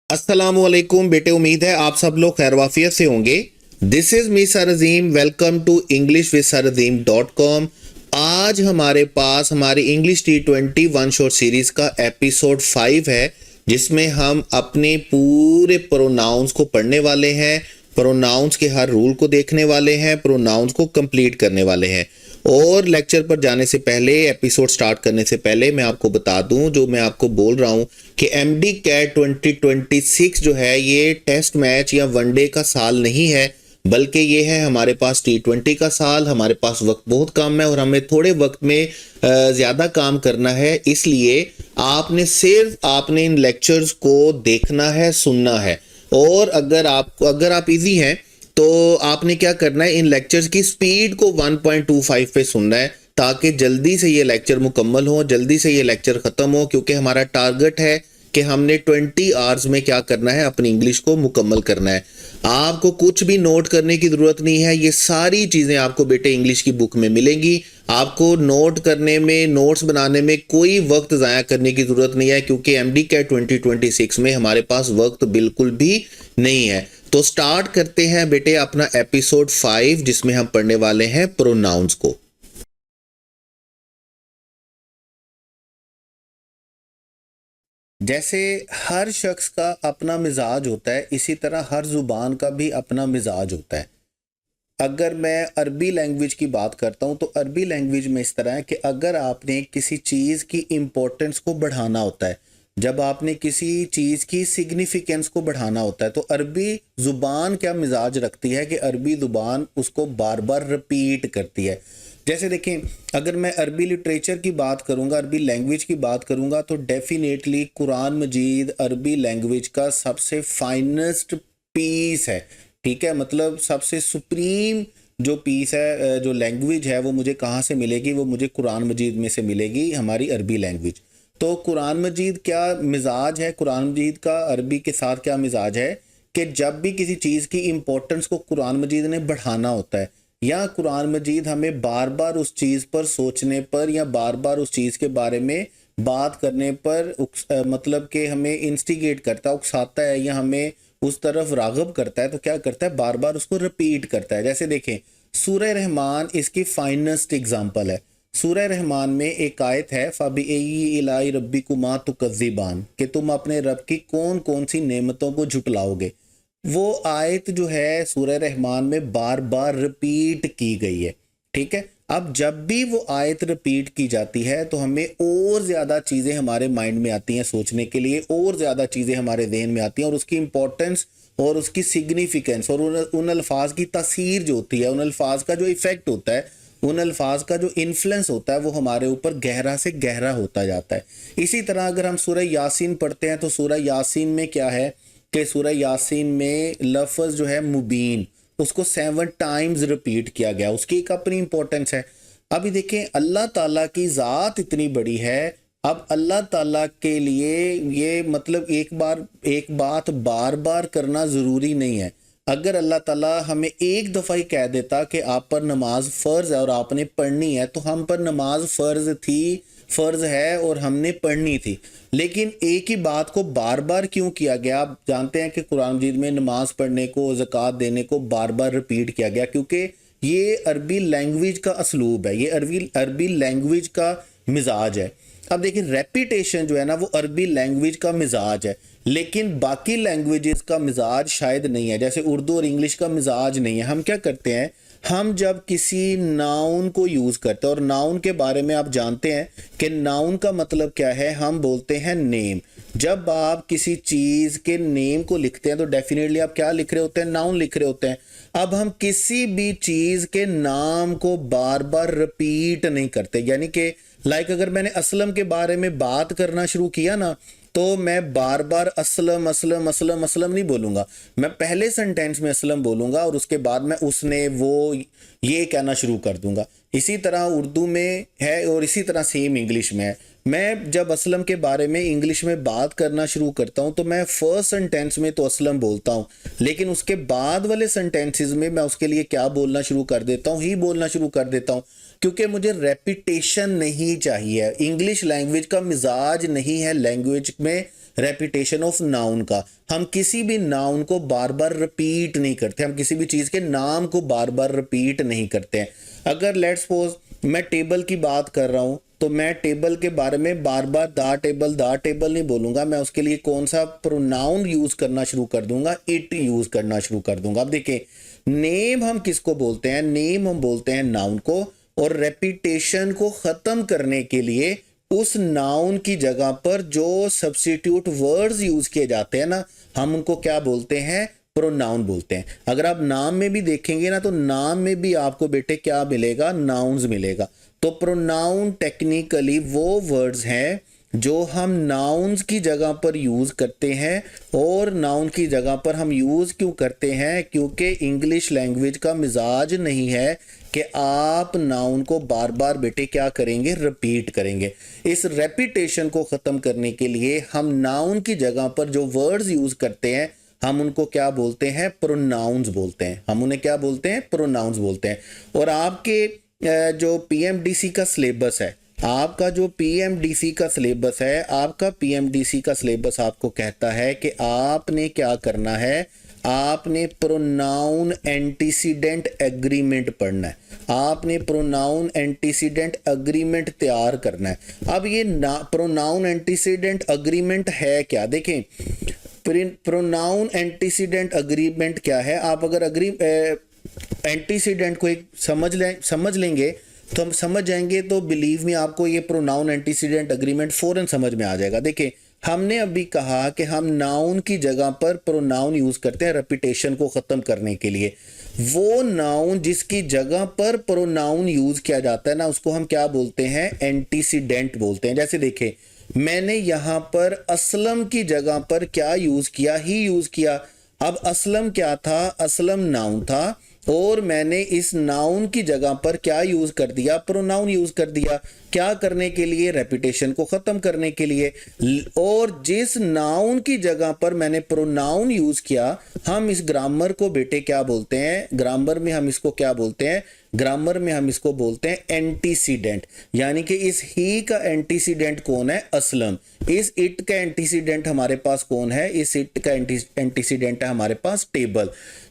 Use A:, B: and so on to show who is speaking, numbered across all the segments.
A: अस्सलामुअलैकुम बेटे, उम्मीद है आप सब लोग खैरवाफियत से होंगे। This is me sir Azeem, welcome to English with sir Azeem .com। आज हमारे पास हमारी English T20 one shot series का एपिसोड 5 है, जिसमें हम अपने पूरे प्रोनाउंस को पढ़ने वाले हैं, प्रोनाउंस के हर रूल को देखने वाले हैं, प्रोनाउंस को कंप्लीट करने वाले हैं। और लेक्चर पर जाने से पहले, एपिसोड स्टार्ट करने से पहले मैं आपको बता दूं, जो मैं आपको बोल रहा हूं कि एमडी कैट 2026 जो है ये टेस्ट मैच या वनडे का साल नहीं है, बल्कि ये है हमारे पास T20 का साल। हमारे पास वक्त बहुत कम है और हमें थोड़े वक्त में ज़्यादा काम करना है, इसलिए आपने इन लेक्चर्स को देखना है, सुनना है। और अगर आप इजी हैं तो आपने क्या करना है, इन लेक्चर्स की स्पीड को 1.25 पे सुनना है, ताकि जल्दी से ये लेक्चर मुकम्मल हो, जल्दी से ये लेक्चर ख़त्म हो, क्योंकि हमारा टारगेट है कि हमने 20 आवर्स में क्या करना है, अपनी इंग्लिश को मुकम्मल करना है। आपको कुछ भी नोट करने की ज़रूरत नहीं है, ये सारी चीज़ें आपको बेटे इंग्लिश की बुक में मिलेंगी। आपको नोट करने में, नोट्स बनाने में कोई वक्त ज़ाया करने की ज़रूरत नहीं है, क्योंकि एमडी कैट 2026 में हमारे पास वक्त बिल्कुल भी नहीं है। तो स्टार्ट करते हैं बेटे अपना एपिसोड 5, जिसमें हम पढ़ने वाले हैं प्रोनाउंस को। जैसे हर शख्स का अपना मिजाज होता है, इसी तरह हर जुबान का भी अपना मिजाज होता है। अगर मैं अरबी लैंग्वेज की बात करता हूँ तो अरबी लैंग्वेज में इस तरह है कि अगर आपने किसी चीज़ की इम्पोर्टेंस को बढ़ाना होता है, जब आपने किसी चीज़ की सिग्निफिकेंस को बढ़ाना होता है, तो अरबी ज़ुबान क्या मिजाज रखती है कि अरबी ज़ुबान उसको बार बार रिपीट करती है। जैसे देखें, अगर मैं अरबी लिटरेचर की बात करूंगा, अरबी लैंग्वेज की बात करूंगा, तो डेफिनेटली कुरान मजीद अरबी लैंग्वेज का सबसे फाइनेस्ट पीस है। ठीक है, मतलब सबसे सुप्रीम जो पीस है, जो लैंग्वेज है, वो मुझे कहाँ से मिलेगी? वो मुझे कुरान मजीद में से मिलेगी, हमारी अरबी लैंग्वेज। तो कुरान मजीद क्या मिजाज है, कुरान मजीद का अरबी के साथ क्या मिजाज है कि जब भी किसी चीज़ की इम्पोर्टेंस को कुरान मजीद ने बढ़ाना होता है, या कुरान मजीद हमें बार बार उस चीज़ पर सोचने पर या बार बार उस चीज़ के बारे में बात करने पर मतलब कि हमें इंस्टिगेट करता है, उकसाता है, या हमें उस तरफ राग़ब करता है, तो क्या करता है, बार बार उसको रिपीट करता है। जैसे देखें, सूरह रहमान इसकी फाइनेस्ट एग्जांपल है। सूरह रहमान में एक आयत है, फ़बिअय्यि इलाइ रब्बिकुमा तुकज़्ज़िबान, कि तुम अपने रब की कौन कौन सी नेमतों को झुटलाओगे। वो आयत जो है सूरह रहमान में बार बार रिपीट की गई है। ठीक है, अब जब भी वो आयत रिपीट की जाती है तो हमें और ज़्यादा चीज़ें हमारे माइंड में आती हैं सोचने के लिए, और ज़्यादा चीज़ें हमारे जहन में आती हैं, और उसकी इम्पोर्टेंस और उसकी सिग्निफिकेंस और उन अल्फाज की तासीर जो होती है, उन अल्फाज का जो इफ़ेक्ट होता है, उन अल्फाज का जो इन्फ्लुएंस होता है, वो हमारे ऊपर गहरा से गहरा होता जाता है। इसी तरह अगर हम सूरह यासीन पढ़ते हैं तो सूरह यासीन में क्या है कि सूरह यासीन में लफ्ज़ जो है मुबीन, उसको 7 टाइम्स रिपीट किया गया, उसकी एक अपनी इंपॉर्टेंस है। अभी देखें, अल्लाह ताला की ज़ात इतनी बड़ी है, अब अल्लाह ताला के लिए ये मतलब एक बात बार बार करना ज़रूरी नहीं है। अगर अल्लाह ताला हमें एक दफ़ा ही कह देता कि आप पर नमाज फ़र्ज़ है और आपने पढ़नी है, तो हम पर नमाज फ़र्ज़ है और हमने पढ़नी थी। लेकिन एक ही बात को बार बार क्यों किया गया? आप जानते हैं कि कुरान मजीद में नमाज पढ़ने को, ज़कात देने को बार बार रिपीट किया गया, क्योंकि ये अरबी लैंग्वेज का असलूब है, ये अरबी लैंग्वेज का मिजाज है। अब देखिए, रेपिटेशन जो है ना, वो अरबी लैंग्वेज का मिजाज है, लेकिन बाकी लैंग्वेजेस का मिजाज शायद नहीं है। जैसे उर्दू और इंग्लिश का मिजाज नहीं है। हम क्या करते हैं, हम जब किसी नाउन को यूज़ करते हैं, और नाउन के बारे में आप जानते हैं कि नाउन का मतलब क्या है, हम बोलते हैं नेम। जब आप किसी चीज़ के नेम को लिखते हैं तो डेफिनेटली आप क्या लिख रहे होते हैं, नाउन लिख रहे होते हैं। अब हम किसी भी चीज़ के नाम को बार बार रिपीट नहीं करते, यानी कि अगर मैंने असलम के बारे में बात करना शुरू किया ना, तो मैं बार बार असलम असलम असलम असलम नहीं बोलूँगा। मैं पहले सेंटेंस में असलम बोलूँगा और उसके बाद मैं उसने, वो, ये कहना शुरू कर दूंगा। इसी तरह उर्दू में है और इसी तरह सेम इंग्लिश में है। मैं जब असलम के बारे में इंग्लिश में बात करना शुरू करता हूँ तो मैं फर्स्ट सेंटेंस में तो असलम बोलता हूँ, लेकिन उसके बाद वाले सेंटेंसेस में मैं उसके लिए क्या बोलना शुरू कर देता हूँ, ही बोलना शुरू कर देता हूँ, क्योंकि मुझे रेपिटेशन नहीं चाहिए। इंग्लिश लैंग्वेज का मिजाज नहीं है लैंग्वेज में रेपिटेशन ऑफ नाउन का। हम किसी भी नाउन को बार बार रिपीट नहीं करते, हम किसी भी चीज़ के नाम को बार बार रिपीट नहीं करते हैं। अगर लेट्स सपोज मैं टेबल की बात कर रहा हूँ तो मैं टेबल के बारे में बार बार द टेबल नहीं बोलूंगा, मैं उसके लिए कौन सा प्रोनाउन यूज करना शुरू कर दूंगा, इट यूज करना शुरू कर दूंगा। अब देखिए नेम हम किसको बोलते हैं, नेम हम बोलते हैं नाउन को, और रेपिटेशन को खत्म करने के लिए उस नाउन की जगह पर जो सब्स्टिट्यूट वर्ड्स यूज किए जाते हैं ना, हम उनको क्या बोलते हैं, प्रोनाउन बोलते हैं। अगर आप नाम में भी देखेंगे ना तो नाम में भी आपको बेटे क्या मिलेगा, नाउन्स मिलेगा। तो प्रोनाउन टेक्निकली वो वर्ड्स हैं जो हम नाउन्स की जगह पर यूज करते हैं। और नाउन की जगह पर हम यूज क्यों करते हैं, क्योंकि इंग्लिश लैंग्वेज का मिजाज नहीं है कि आप नाउन को बार बार बेटे क्या करेंगे, रिपीट करेंगे। इस रेपिटेशन को खत्म करने के लिए हम नाउन की जगह पर जो वर्ड्स यूज करते हैं हम उनको क्या बोलते हैं, प्रोनाउंस बोलते हैं। हम उन्हें क्या बोलते हैं, प्रोनाउंस बोलते हैं। और आपके जो पीएमडीसी का सिलेबस है, आपका जो पीएमडीसी का सिलेबस है, आपका पीएमडीसी का सिलेबस आपको कहता है कि आपने क्या करना है, आपने प्रोनाउन एंटीसीडेंट एग्रीमेंट पढ़ना है, आपने प्रोनाउन एंटीसीडेंट एग्रीमेंट तैयार करना है। अब ये प्रोनाउन एंटीसीडेंट एग्रीमेंट है क्या, देखें प्रोनाउन एंटीसीडेंट एग्रीमेंट क्या है। आप अगर एंटीसीडेंट को एक समझ लेंगे तो हम समझ जाएंगे, तो बिलीव मी आपको ये प्रोनाउन एंटीसीडेंट एग्रीमेंट फौरन समझ में आ जाएगा। देखिए हमने अभी कहा कि हम नाउन की जगह पर प्रोनाउन यूज करते हैं रेपिटेशन को खत्म करने के लिए। वो नाउन जिसकी जगह पर प्रोनाउन यूज किया जाता है ना, उसको हम क्या बोलते हैं, एंटीसीडेंट बोलते हैं। जैसे देखें मैंने यहां पर असलम की जगह पर क्या यूज किया, ही यूज किया। अब असलम क्या था, असलम नाउन था, और मैंने इस नाउन की जगह पर क्या यूज कर दिया, प्रोनाउन यूज कर दिया। क्या करने के लिए, रेपिटेशन को खत्म करने के लिए। और जिस नाउन की जगह पर मैंने प्रोनाउन यूज किया, हम इस ग्रामर को बेटे क्या बोलते हैं, ग्रामर में हम इसको क्या बोलते हैं, ग्रामर में हम इसको बोलते हैं एंटीसीडेंट। यानी कि इस ही का एंटीसीडेंट कौन है, असलम। इस इट का एंटीसीडेंट हमारे पास कौन है, इस इट का एंटीसीडेंट है हमारे पास टेबल।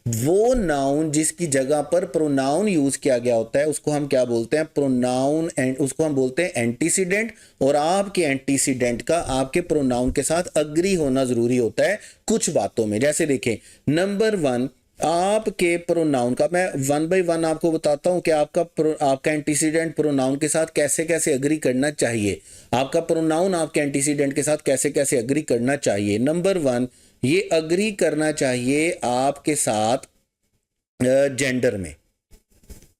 A: वो नाउन जिसकी जगह पर प्रोनाउन यूज किया गया होता है उसको हम क्या बोलते हैं, प्रोनाउन, उसको हम बोलते हैं एंटीसीडेंट। और आपके एंटीसीडेंट का आपके प्रोनाउन के साथ अग्री होना जरूरी होता है कुछ बातों में। जैसे देखें नंबर 1, आपके प्रोनाउन का मैं 1 बाय 1 आपको बताता हूं कि आपका एंटीसीडेंट प्रोनाउन के साथ कैसे कैसे अग्री करना चाहिए, आपका प्रोनाउन आपके एंटीसीडेंट के साथ कैसे कैसे अग्री करना चाहिए। नंबर 1, ये अग्री करना चाहिए आपके साथ जेंडर में।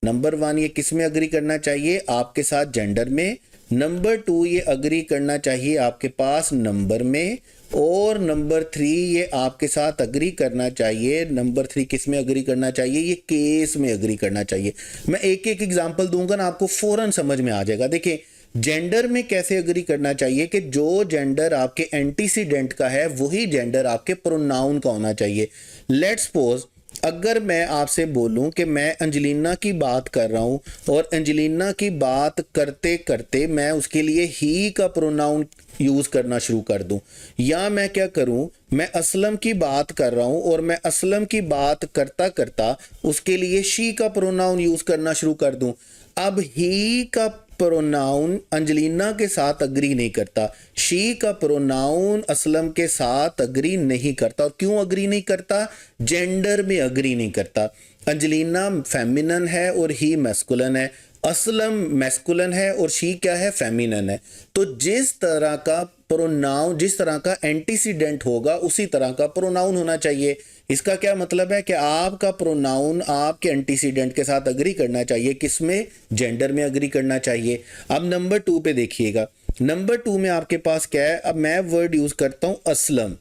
A: नंबर 1 ये किस में अग्री करना चाहिए, आपके साथ जेंडर में। नंबर 2 ये अग्री करना चाहिए आपके पास नंबर में। और नंबर 3 ये आपके साथ अग्री करना चाहिए, नंबर 3 किस में अग्री करना चाहिए, ये केस में अग्री करना चाहिए। मैं एक एक एग्जांपल दूंगा ना, आपको फौरन समझ में आ जाएगा। देखिए जेंडर में कैसे अग्री करना चाहिए कि जो जेंडर आपके एंटीसीडेंट का है वही जेंडर आपके प्रोनाउन का होना चाहिए। लेट्स सपोज अगर मैं आपसे बोलूं कि मैं अंजलिना की बात कर रहा हूं और अंजलिना की बात करते करते मैं उसके लिए ही का प्रोनाउन यूज करना शुरू कर दूं, या मैं क्या करूं, मैं असलम की बात कर रहा हूं और मैं असलम की बात करता करता उसके लिए शी का प्रोनाउन यूज करना शुरू कर दूं। अब ही का प्रोनाउन अंजलिना के साथ अग्री नहीं करता, शी का प्रोनाउन असलम के साथ अग्री नहीं करता। और क्यों अग्री नहीं करता, जेंडर में अग्री नहीं करता। अंजलिना फेमिनन है और ही मैस्कुलिन है, असलम मैस्कुलिन है और शी क्या है, फेमिनन है। तो जिस तरह का प्रोनाउन, जिस तरह का एंटीसीडेंट होगा उसी तरह का प्रोनाउन होना चाहिए। इसका क्या मतलब है कि आपका प्रोनाउन आपके एंटीसीडेंट के साथ अग्री करना चाहिए, किसमें, जेंडर में अग्री करना चाहिए। अब नंबर 2 पे देखिएगा, नंबर 2 में आपके पास क्या है, अब मैं वर्ड यूज करता हूं असलम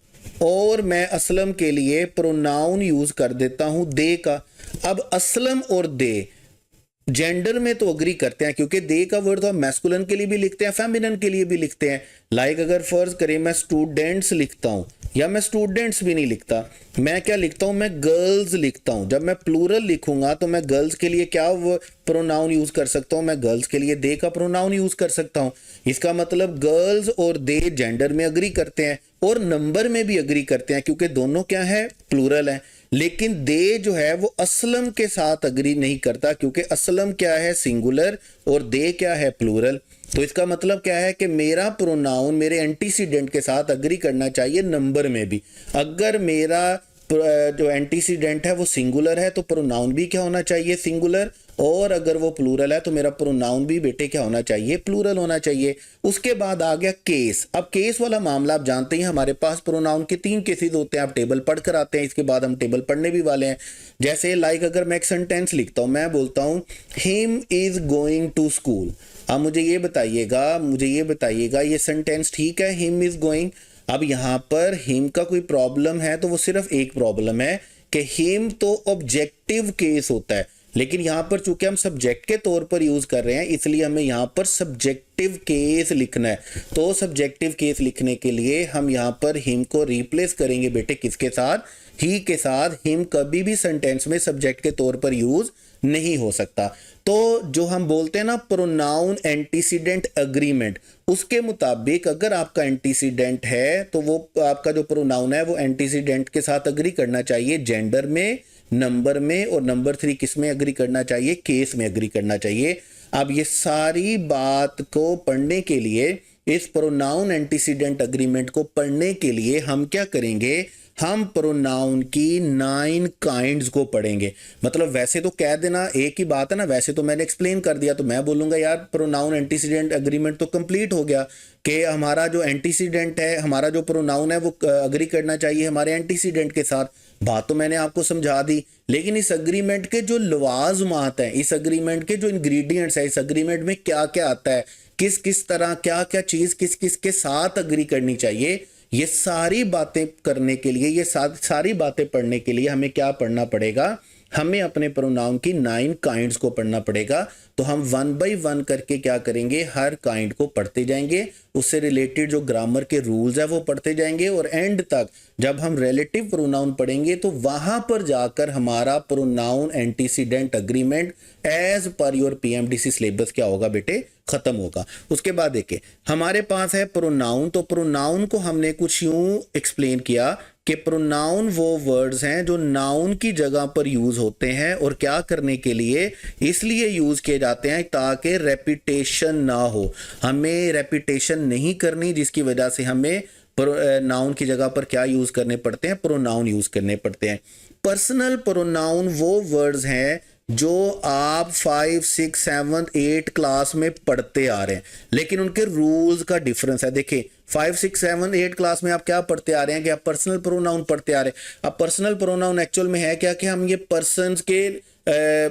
A: और मैं असलम के लिए प्रोनाउन यूज कर देता हूं दे का। अब असलम और दे जेंडर में तो अग्री करते हैं क्योंकि दे का वर्ड तो हम मैस्कुलिन के लिए भी लिखते हैं, फेमिनिन के लिए भी लिखते हैं। लाइक अगर फर्ज करें मैं स्टूडेंट्स लिखता हूं या मैं स्टूडेंट्स भी नहीं लिखता, मैं क्या लिखता हूँ, मैं गर्ल्स लिखता हूँ। जब मैं प्लूरल लिखूंगा तो मैं गर्ल्स के लिए क्या वो प्रोनाउन यूज कर सकता हूँ, मैं गर्ल्स के लिए दे का प्रोनाउन यूज कर सकता हूँ। इसका मतलब गर्ल्स और दे जेंडर में अग्री करते हैं और नंबर में भी अग्री करते हैं, क्योंकि दोनों क्या है, प्लूरल है। लेकिन दे जो है वो असलम के साथ अग्री नहीं करता, क्योंकि असलम क्या है, सिंगुलर, और दे क्या है, प्लूरल। तो इसका मतलब क्या है कि मेरा प्रोनाउन मेरे एंटीसीडेंट के साथ अग्री करना चाहिए नंबर में भी। अगर मेरा जो एंटीसीडेंट है वो सिंगुलर है तो प्रोनाउन भी क्या होना चाहिए, सिंगुलर। और अगर वो प्लूरल है तो मेरा प्रोनाउन भी बेटे क्या होना चाहिए, प्लूरल होना चाहिए। उसके बाद आ गया केस। अब केस वाला मामला आप जानते हैं, हमारे पास प्रोनाउन के 3 केसेस होते हैं। आप टेबल पढ़ कर आते हैं, इसके बाद हम टेबल पढ़ने भी वाले हैं। जैसे लाइक अगर मैं एक सेंटेंस लिखता हूं, मैं बोलता हूं him is going to school. अब मुझे ये बताइएगा ये सेंटेंस ठीक है, हिम इज गोइंग। अब यहां पर हिम का कोई प्रॉब्लम है तो वो सिर्फ एक प्रॉब्लम है कि हिम तो ऑब्जेक्टिव केस होता है, लेकिन यहां पर चूंकि हम सब्जेक्ट के तौर पर यूज कर रहे हैं इसलिए हमें यहां पर सब्जेक्टिव केस लिखना है। तो सब्जेक्टिव केस लिखने के लिए हम यहां पर हिम को रिप्लेस करेंगे बेटे किसके साथ, ही के साथ। हिम कभी भी सेंटेंस में सब्जेक्ट के तौर पर यूज नहीं हो सकता। तो जो हम बोलते हैं ना प्रोनाउन एंटीसीडेंट अग्रीमेंट, उसके मुताबिक अगर आपका एंटीसीडेंट है तो वो आपका जो प्रोनाउन है वो एंटीसीडेंट के साथ अग्री करना चाहिए जेंडर में, नंबर में, और नंबर 3 किस में अग्री करना चाहिए, केस में अग्री करना चाहिए। अब ये सारी बात को पढ़ने के लिए, इस प्रोनाउन एंटीसीडेंट अग्रीमेंट को पढ़ने के लिए हम क्या करेंगे, हम प्रोनाउन की 9 काइंड्स को पढ़ेंगे। मतलब वैसे तो कह देना एक ही बात है ना, वैसे तो मैंने एक्सप्लेन कर दिया, तो मैं बोलूंगा यार प्रोनाउन एंटीसीडेंट अग्रीमेंट तो कंप्लीट हो गया कि हमारा जो एंटीसीडेंट है, हमारा जो प्रोनाउन है वो अग्री करना चाहिए हमारे एंटीसीडेंट के साथ। बात तो मैंने आपको समझा दी, लेकिन इस अग्रीमेंट के जो लवाजमात हैं, इस अग्रीमेंट के जो इंग्रेडिएंट्स है, इस अग्रीमेंट में क्या क्या आता है, किस किस तरह क्या क्या चीज किस किस के साथ अग्री करनी चाहिए, ये सारी बातें करने के लिए, ये सारी बातें पढ़ने के लिए हमें क्या पढ़ना पड़ेगा, हमें अपने प्रोनाउन की 9 काइंड्स को पढ़ना पड़ेगा। तो हम 1 बाय 1 करके क्या करेंगे, हर काइंड को पढ़ते जाएंगे, उससे रिलेटेड जो ग्रामर के रूल्स है वो पढ़ते जाएंगे, और एंड तक जब हम रिलेटिव प्रोनाउन पढ़ेंगे तो वहां पर जाकर हमारा pronoun antecedent agreement as per your PMDC syllabus क्या होगा बेटे, खत्म होगा। उसके बाद देखिए हमारे पास है प्रोनाउन। तो प्रोनाउन को हमने कुछ यूं एक्सप्लेन किया कि प्रोनाउन वो वर्ड्स हैं जो नाउन की जगह पर यूज होते हैं, और क्या करने के लिए, इसलिए यूज किए जाते हैं ताकि रेपिटेशन ना हो, हमें रेपिटेशन नहीं करनी, जिसकी वजह से हमें नाउन की जगह पर क्या यूज करने पड़ते हैं, प्रोनाउन यूज करने पड़ते हैं। पर्सनल प्रोनाउन वो वर्ड्स हैं जो आप 5, 6, 7, 8 क्लास में पढ़ते आ रहे हैं, लेकिन उनके रूल्स का डिफरेंस है। देखिए 5, 6, 7, 8 क्लास में आप क्या पढ़ते आ रहे हैं कि आप पर्सनल प्रोनाउन पढ़ते आ रहे हैं। अब पर्सनल प्रोनाउन एक्चुअल में है क्या कि हम ये पर्सन्स के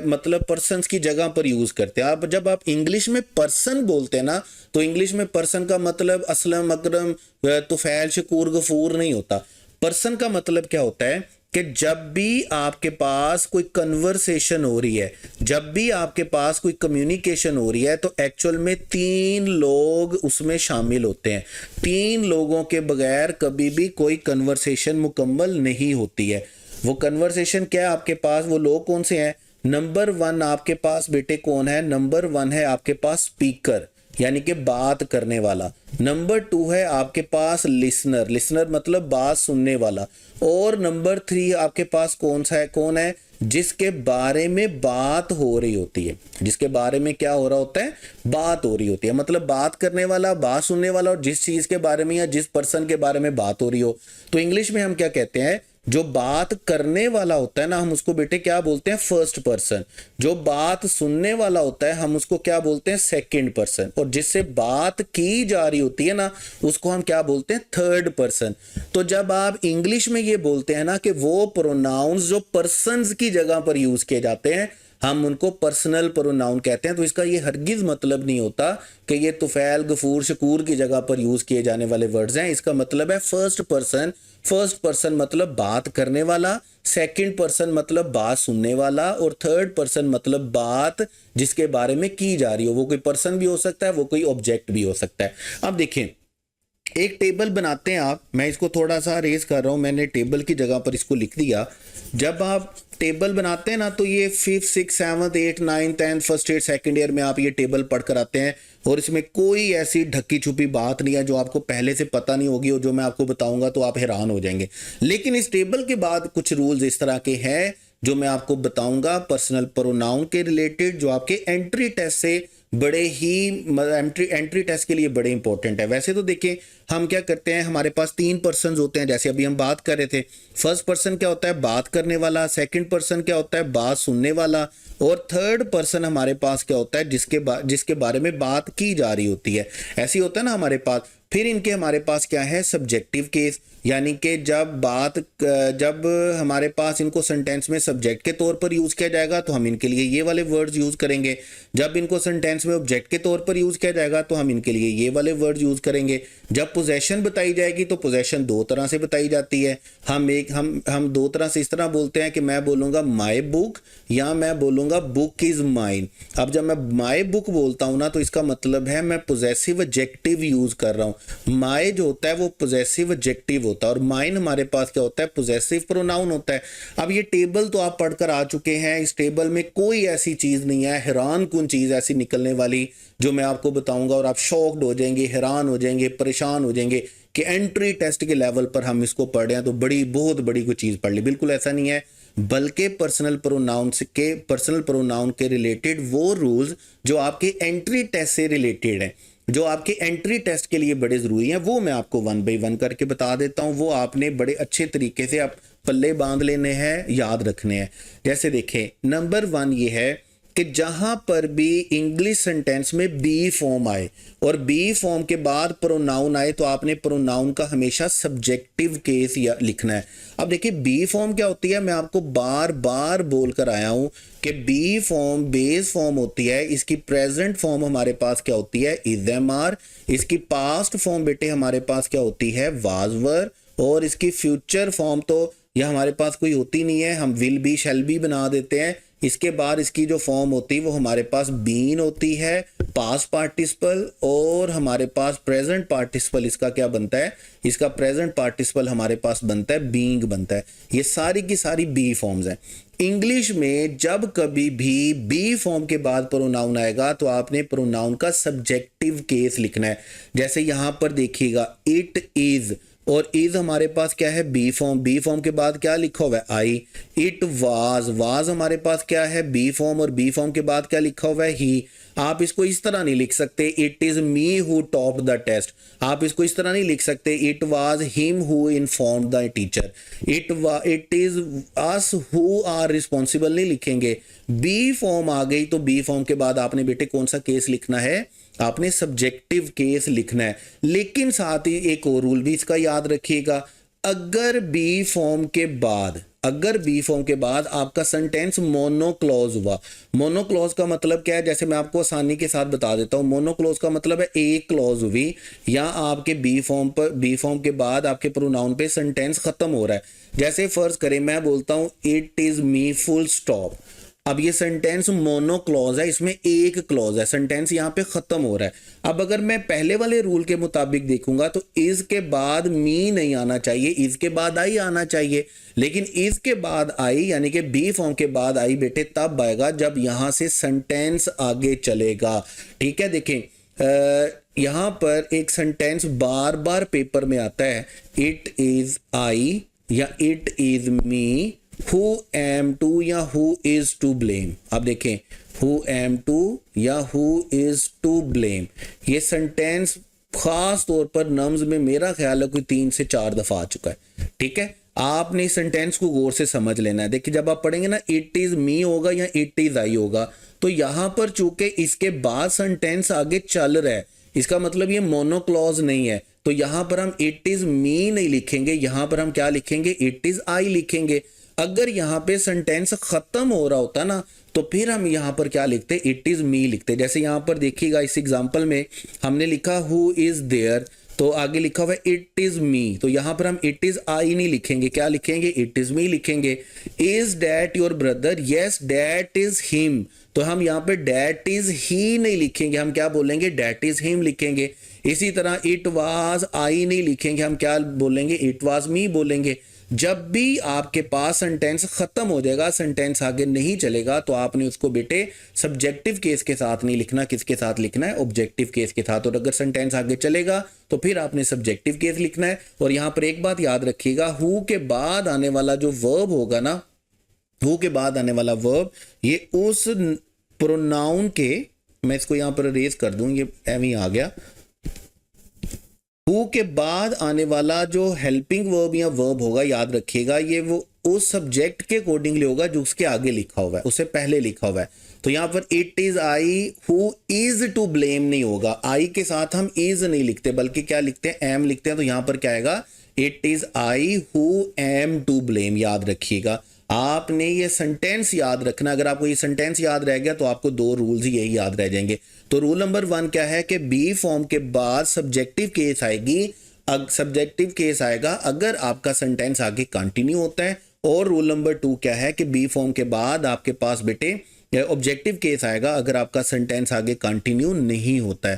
A: मतलब पर्सन्स की जगह पर यूज करते हैं। अब जब आप इंग्लिश में पर्सन बोलते हैं ना, तो इंग्लिश में पर्सन का मतलब असलम, अकरम, तुफैल, शकूर, गफूर नहीं होता। पर्सन का मतलब क्या होता है कि जब भी आपके पास कोई कन्वर्सेशन हो रही है, जब भी आपके पास कोई कम्युनिकेशन हो रही है, तो एक्चुअल में 3 लोग उसमें शामिल होते हैं। 3 लोगों के बगैर कभी भी कोई कन्वर्सेशन मुकम्मल नहीं होती है। वो कन्वर्सेशन क्या है आपके पास, वो लोग कौन से हैं, नंबर 1 आपके पास बेटे कौन है, नंबर 1 है आपके पास स्पीकर, यानी कि बात करने वाला। नंबर 2 है आपके पास लिसनर, लिसनर मतलब बात सुनने वाला। और नंबर 3 आपके पास कौन सा है, कौन है, जिसके बारे में बात हो रही होती है, जिसके बारे में क्या हो रहा होता है, बात हो रही होती है। मतलब बात करने वाला, बात सुनने वाला, और जिस चीज के बारे में या जिस पर्सन के बारे में बात हो रही हो। तो इंग्लिश में हम क्या कहते हैं, जो बात करने वाला होता है ना, हम उसको बेटे क्या बोलते हैं, फर्स्ट पर्सन। जो बात सुनने वाला होता है हम उसको क्या बोलते हैं, सेकंड पर्सन। और जिससे बात की जा रही होती है ना, उसको हम क्या बोलते हैं, थर्ड पर्सन। तो जब आप इंग्लिश में ये बोलते हैं ना कि वो प्रोनाउंस जो पर्सन्स की जगह पर यूज किए जाते हैं, हम उनको पर्सनल प्रोनाउन कहते हैं। तो इसका ये हरगिज मतलब नहीं होता कि ये तुफैल, गफूर, शकूर की जगह पर यूज किए जाने वाले वर्ड्स हैं। इसका मतलब है फर्स्ट पर्सन। फर्स्ट पर्सन मतलब बात करने वाला, सेकंड पर्सन मतलब बात सुनने वाला, और थर्ड पर्सन मतलब बात जिसके बारे में की जा रही हो। वो कोई पर्सन भी हो सकता है, वो कोई ऑब्जेक्ट भी हो सकता है। अब देखें एक टेबल बनाते हैं आप, मैं इसको थोड़ा सा रेज कर रहा हूँ, मैंने टेबल की जगह पर इसको लिख दिया। जब आप टेबल बनाते हैं ना तो ये 5th 6th 7th 8th 9th 10th first year second year में आप ये टेबल पढ़ कर आते हैं, और इसमें कोई ऐसी ढकी छुपी बात नहीं है जो आपको पहले से पता नहीं होगी, और जो मैं आपको बताऊंगा तो आप हैरान हो जाएंगे। लेकिन इस टेबल के बाद कुछ रूल्स इस तरह के हैं जो मैं आपको बताऊंगा पर्सनल प्रोनाउन के रिलेटेड, जो आपके एंट्री टेस्ट से बड़े ही एंट्री टेस्ट के लिए बड़े इंपॉर्टेंट है। वैसे तो देखिए हम क्या करते हैं, हमारे पास 3 पर्सन होते हैं, जैसे अभी हम बात कर रहे थे। फर्स्ट पर्सन क्या होता है, बात करने वाला। सेकंड पर्सन क्या होता है, बात सुनने वाला। और थर्ड पर्सन हमारे पास क्या होता है, जिसके बारे में बात की जा रही होती है। ऐसी होता है ना हमारे पास। फिर इनके हमारे पास क्या है, सब्जेक्टिव केस, यानी कि जब हमारे पास इनको सेंटेंस में सब्जेक्ट के तौर पर यूज किया जाएगा तो हम इनके लिए ये वाले वर्ड्स यूज करेंगे। जब इनको सेंटेंस में ऑब्जेक्ट के तौर पर यूज किया जाएगा तो हम इनके लिए ये वाले वर्ड्स यूज करेंगे। जब पोजेशन बताई जाएगी तो पोजेशन 2 तरह से बताई जाती है। हम 2 तरह से इस तरह बोलते हैं कि मैं बोलूंगा माई बुक या मैं बोलूंगा बुक इज माइन। अब जब मैं माई बुक बोलता हूं ना तो इसका मतलब है मैं पोजेसिव एडजेक्टिव यूज कर रहा हूं। माई जो होता है वो पोजेसिव एडजेक्टिव होता है, और माइन हमारे पास क्या होता है, पोजेसिव प्रोनाउन होता है। अब ये टेबल तो आप पढ़कर आ चुके हैं, इस टेबल में कोई ऐसी चीज नहीं है, हैरान कुन चीज ऐसी निकलने वाली जो मैं आपको बताऊंगा और आप शॉक्ड हो जाएंगे, हैरान हो जाएंगे, परेशान हो जाएंगे कि एंट्री टेस्ट के लेवल पर हम इसको पढ़ रहे हैं तो बहुत बड़ी कोई चीज पढ़ ली। बिल्कुल ऐसा नहीं है, बल्कि पर्सनल प्रोनाउन के रिलेटेड वो रूल्स जो आपके एंट्री टेस्ट से रिलेटेड हैं, जो आपके एंट्री टेस्ट के लिए बड़े जरूरी हैं, वो मैं आपको 1 बाय 1 करके बता देता हूं। वो आपने बड़े अच्छे तरीके से आप पल्ले बांध लेने हैं, याद रखने हैं। जैसे देखें, नंबर 1 ये है कि जहां पर भी इंग्लिश सेंटेंस में बी फॉर्म आए और बी फॉर्म के बाद प्रोनाउन आए तो आपने प्रोनाउन का हमेशा सब्जेक्टिव केस या लिखना है। अब देखिए बी फॉर्म क्या होती है, मैं आपको बार बार बोल कर आया हूं कि बी फॉर्म बेस फॉर्म होती है। इसकी प्रेजेंट फॉर्म हमारे पास क्या होती है, इज एम आर। इसकी पास्ट फॉर्म बेटे हमारे पास क्या होती है, वाज वर। और इसकी फ्यूचर फॉर्म तो यह हमारे पास कोई होती नहीं है, हम विल बी शैल बी बना देते हैं। इसके बाद इसकी जो फॉर्म होती है वो हमारे पास बीन होती है, पास्ट पार्टिसिपल। और हमारे पास प्रेजेंट पार्टिसिपल इसका क्या बनता है, इसका प्रेजेंट पार्टिसिपल हमारे पास बनता है बीइंग बनता है। ये सारी की सारी बी फॉर्म्स हैं। इंग्लिश में जब कभी भी बी फॉर्म के बाद प्रोनाउन आएगा तो आपने प्रोनाउन का सब्जेक्टिव केस लिखना है। जैसे यहां पर देखिएगा, इट इज, और इज हमारे पास क्या है, बी फॉर्म। बी फॉर्म के बाद क्या लिखा हुआ है, आई। इट वाज, वाज हमारे पास क्या है, बी फॉर्म, और बी फॉर्म के बाद क्या लिखा हुआ है, ही। आप इसको इस तरह नहीं लिख सकते, it is me who topped the test. आप इसको इस तरह नहीं लिख सकते, it was him who informed the teacher. It is us who are responsible नहीं लिखेंगे। बी फॉर्म आ गई तो बी फॉर्म के बाद आपने बेटे कौन सा केस लिखना है, आपने सब्जेक्टिव केस लिखना है। लेकिन साथ ही एक और रूल भी इसका याद रखिएगा, अगर बी फॉर्म के बाद आपका सेंटेंस मोनोक्लॉज हुआ। मोनोक्लॉज का मतलब क्या है, जैसे मैं आपको आसानी के साथ बता देता हूं। मोनोक्लॉज का मतलब है एक क्लॉज हुई या आपके बी फॉर्म के बाद आपके प्रोनाउन पे सेंटेंस खत्म हो रहा है। जैसे फर्ज करें मैं बोलता हूं it is me full stop. अब ये सेंटेंस मोनोक्लॉज है, इसमें एक क्लॉज है, सेंटेंस यहाँ पे खत्म हो रहा है। अब अगर मैं पहले वाले रूल के मुताबिक देखूंगा तो इज के बाद मी नहीं आना चाहिए, इज के बाद आई आना चाहिए। लेकिन इज के बाद आई यानी कि बी फॉर्म के बाद आई बेटे तब आएगा जब यहां से सेंटेंस आगे चलेगा। ठीक है, देखें यहां पर एक सेंटेंस बार बार पेपर में आता है, इट इज आई या it is me, who am to या who is to blame। अब देखें who am to या who is to blame, ये सेंटेंस खास तौर पर नम्स में मेरा ख्याल है कोई 3 से 4 दफा आ चुका है। ठीक है, आपने इस सेंटेंस को गौर से समझ लेना है। देखिए जब आप पढ़ेंगे ना इट इज मी होगा या इट इज आई होगा, तो यहां पर चूंकि इसके बाद सेंटेंस आगे चल रहा है, इसका मतलब ये मोनोक्लॉज नहीं है, तो यहां पर हम इट इज मी नहीं लिखेंगे, यहां पर हम क्या लिखेंगे, इट इज आई लिखेंगे। अगर यहां पे सेंटेंस खत्म हो रहा होता ना तो फिर हम यहां पर क्या लिखते, इट इज मी लिखते। जैसे यहां पर देखिएगा इस एग्जांपल में हमने लिखा हु इज देयर, तो आगे लिखा हुआ है इट इज मी, तो यहां पर हम इट इज आई नहीं लिखेंगे, क्या लिखेंगे, इट इज मी लिखेंगे। Is that your brother, yes that is him, तो हम यहाँ पे डैट इज ही नहीं लिखेंगे, हम क्या बोलेंगे, डैट इज हिम लिखेंगे। इसी तरह इट वाज आई नहीं लिखेंगे, हम क्या बोलेंगे, इट वाज मी बोलेंगे। जब भी आपके पास सेंटेंस खत्म हो जाएगा, सेंटेंस आगे नहीं चलेगा, तो आपने उसको बेटे सब्जेक्टिव केस के साथ नहीं लिखना, किसके साथ लिखना है, ऑब्जेक्टिव केस के साथ। और अगर सेंटेंस आगे चलेगा तो फिर आपने सब्जेक्टिव केस लिखना है। और यहां पर एक बात याद रखिएगा, हु के बाद आने वाला जो वर्ब होगा ना, हु के बाद आने वाला वर्ब ये उस प्रोनाउन के, मैं इसको यहां पर रेज कर दूं, ये एवं आ गया, हु के बाद आने वाला जो हेल्पिंग वर्ब या वर्ब होगा, याद रखिएगा ये वो उस सब्जेक्ट के अकॉर्डिंगली होगा जो उसके आगे लिखा हुआ है, उससे पहले लिखा हुआ है। तो यहां पर it is I who is to blame नहीं होगा, आई के साथ हम इज नहीं लिखते बल्कि क्या लिखते हैं, एम लिखते हैं। तो यहां पर क्या आएगा, it is I who am to blame. याद रखिएगा, आपने ये सेंटेंस याद रखना। अगर आपको ये सेंटेंस याद रह गया तो आपको दो रूल्स ही यही याद रह जाएंगे। तो रूल नंबर 1 क्या है कि बी फॉर्म के बाद सब्जेक्टिव केस आएगी, सब्जेक्टिव केस आएगा अगर आपका सेंटेंस आगे कंटिन्यू होता है। और रूल नंबर 2 क्या है कि बी फॉर्म के बाद आपके पास बेटे ऑब्जेक्टिव केस आएगा अगर आपका सेंटेंस आगे कंटिन्यू नहीं होता है।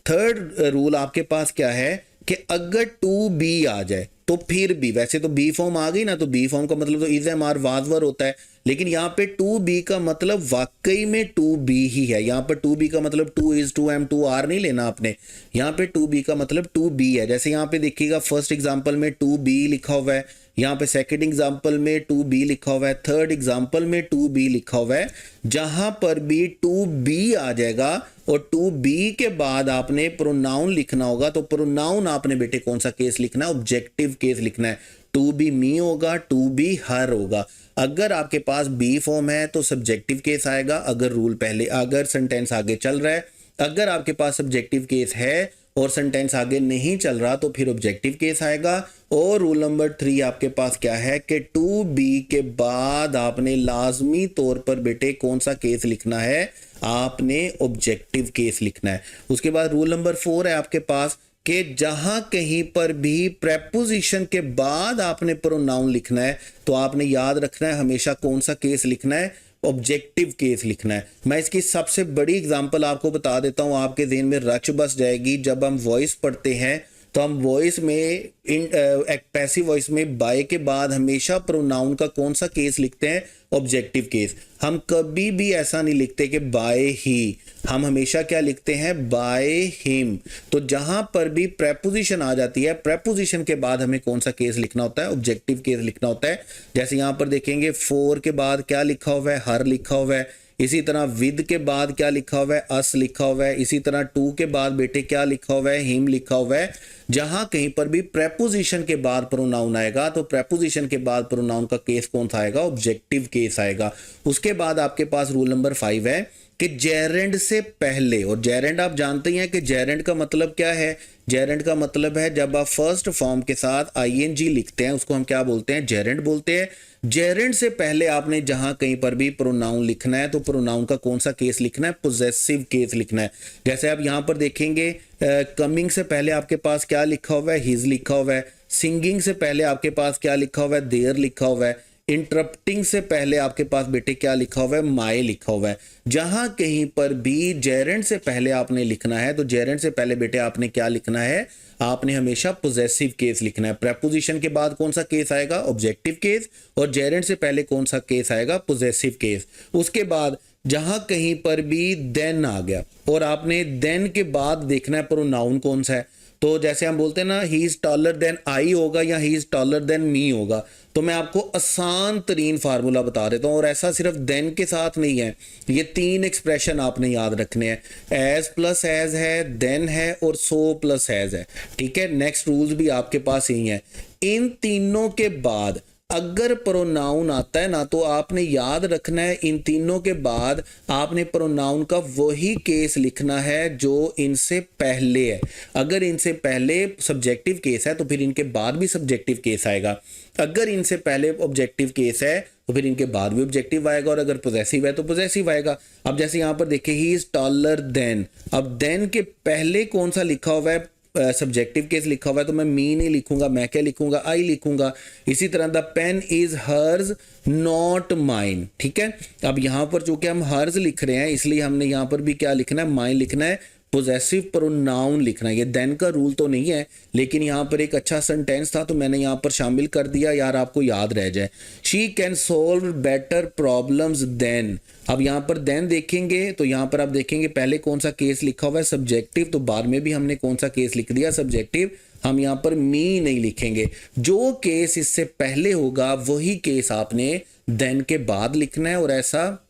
A: थर्ड रूल आपके पास क्या है कि अगर टू बी आ जाए तो फिर भी, वैसे तो बी फॉर्म आ गई ना, तो बी फॉर्म का मतलब तो is am are was were होता है, लेकिन यहाँ पे टू बी का मतलब वाकई में टू बी ही है। यहाँ पर टू बी का मतलब to is, to am, to are नहीं लेना आपने, यहाँ पे टू बी का मतलब टू बी है। जैसे यहाँ पे देखिएगा फर्स्ट एग्जाम्पल में टू बी लिखा हुआ है, यहाँ पे सेकंड एग्जाम्पल में टू बी लिखा हुआ है, थर्ड एग्जाम्पल में टू बी लिखा हुआ है। जहां पर भी टू बी आ जाएगा और टू बी के बाद आपने प्रोनाउन लिखना होगा, तो प्रोनाउन आपने बेटे कौन सा केस लिखना है, ऑब्जेक्टिव केस लिखना है। टू बी मी होगा, टू बी हर होगा। अगर आपके पास बी फॉर्म है तो सब्जेक्टिव केस आएगा, अगर रूल पहले, अगर सेंटेंस आगे चल रहा है। अगर आपके पास सब्जेक्टिव केस है और सेंटेंस आगे नहीं चल रहा तो फिर ऑब्जेक्टिव केस आएगा। और रूल नंबर 3 आपके पास क्या है कि टू बी के बाद आपने लाजमी तौर पर बेटे कौन सा केस लिखना है, आपने ऑब्जेक्टिव केस लिखना है। उसके बाद रूल नंबर 4 है आपके पास कि जहां कहीं पर भी प्रेपोजिशन के बाद आपने प्रोनाउन लिखना है तो आपने याद रखना है हमेशा कौन सा केस लिखना है, ऑब्जेक्टिव केस लिखना है। मैं इसकी सबसे बड़ी एग्जांपल आपको बता देता हूं, आपके ज़हन में रच बस जाएगी। जब हम वॉइस पढ़ते हैं तो हम वॉइस में एक पैसिव वॉइस में बाय के बाद हमेशा प्रोनाउन का कौन सा केस लिखते हैं, ऑब्जेक्टिव केस। हम कभी भी ऐसा नहीं लिखते कि बाय ही, हम हमेशा क्या लिखते हैं, बाय हिम। तो जहां पर भी प्रेपोजिशन आ जाती है, प्रेपोजिशन के बाद हमें कौन सा केस लिखना होता है, ऑब्जेक्टिव केस लिखना होता है। जैसे यहां पर देखेंगे 4 के बाद क्या लिखा हुआ है, हर लिखा हुआ है। इसी तरह विद के बाद क्या लिखा हुआ है, अस लिखा हुआ है। इसी तरह टू के बाद बेटे क्या लिखा हुआ है, हिम लिखा हुआ है। जहां कहीं पर भी प्रेपोजिशन के बाद प्रोनाउन आएगा तो प्रेपोजिशन के बाद प्रोनाउन का केस कौन सा आएगा, ऑब्जेक्टिव केस आएगा। उसके बाद आपके पास रूल नंबर 5 है कि जेरेंड से पहले, और जेरेंड आप जानते ही हैं कि जेरेंड का मतलब क्या है, जेरेंड का मतलब है जब आप फर्स्ट फॉर्म के साथ आईएनजी लिखते हैं उसको हम क्या बोलते हैं, जेरेंड बोलते हैं। जेरेंड से पहले आपने जहां कहीं पर भी प्रोनाउन लिखना है तो प्रोनाउन का कौन सा केस लिखना है, पोजेसिव केस लिखना है। जैसे आप यहां पर देखेंगे कमिंग से पहले आपके पास क्या लिखा हुआ है, हिज लिखा हुआ है। सिंगिंग से पहले आपके पास क्या लिखा हुआ है, देयर लिखा हुआ है। इंटरप्टिंग से पहले आपके पास बेटे क्या लिखा हुआ है, माय लिखा हुआ है। जहां कहीं पर भी जेरेंड से पहले आपने लिखना है तो जेरेंड से पहले बेटे आपने क्या लिखना है, आपने हमेशा पोजेसिव केस लिखना है। प्रेपोजिशन के बाद कौन सा केस आएगा, ऑब्जेक्टिव केस, और जेरेंड से पहले कौन सा केस आएगा, पोजेसिव केस। उसके बाद जहां कहीं पर भी देन आ गया और आपने देन के बाद देखना है प्रोनाउन कौन सा है। तो जैसे हम बोलते हैं ना, he is taller than I होगा या he is taller than me होगा। तो मैं आपको आसान तरीन फार्मूला बता देता हूं, और ऐसा सिर्फ देन के साथ नहीं है, ये 3 एक्सप्रेशन आपने याद रखने हैं। एज प्लस एज है, देन है और सो प्लस एज है। ठीक है, नेक्स्ट रूल्स भी आपके पास यही है। इन तीनों के बाद अगर प्रोनाउन आता है ना तो आपने याद रखना है इन तीनों के बाद आपने प्रोनाउन का वही केस लिखना है जो इनसे पहले है। अगर इनसे पहले सब्जेक्टिव केस है तो फिर इनके बाद भी सब्जेक्टिव केस आएगा। अगर इनसे पहले ऑब्जेक्टिव केस है तो फिर इनके बाद भी ऑब्जेक्टिव आएगा, और अगर पोजेसिव है तो पोजेसिव आएगा। अब जैसे यहां पर देखिए ही इज टॉलर देन, अब देन के पहले कौन सा लिखा हुआ है, सब्जेक्टिव केस लिखा हुआ है, तो मैं मी नहीं लिखूंगा, मैं क्या लिखूंगा, आई लिखूंगा। इसी तरह the pen is hers not mine. ठीक है, अब यहां पर चूंकि हम हर्स लिख रहे हैं इसलिए हमने यहां पर भी क्या लिखना है, माइन लिखना है। पोजेसिव प्रोनाउन लिखना है। ये देन का रूल तो नहीं है, लेकिन यहाँ पर एक अच्छा सेंटेंस था तो मैंने यहाँ पर शामिल कर दिया, यार आपको याद रह जाए। She can solve better problems than. अब यहाँ पर देन देखेंगे तो यहाँ पर आप देखेंगे पहले कौन सा केस लिखा हुआ है, सब्जेक्टिव, तो बाद में भी हमने कौन सा केस लिख दिया, सब्जेक्टिव। हम यहाँ पर मी नहीं लिखेंगे, जो केस इससे पहले होगा वही केस आपने देन के बाद लिखना है। और ऐसा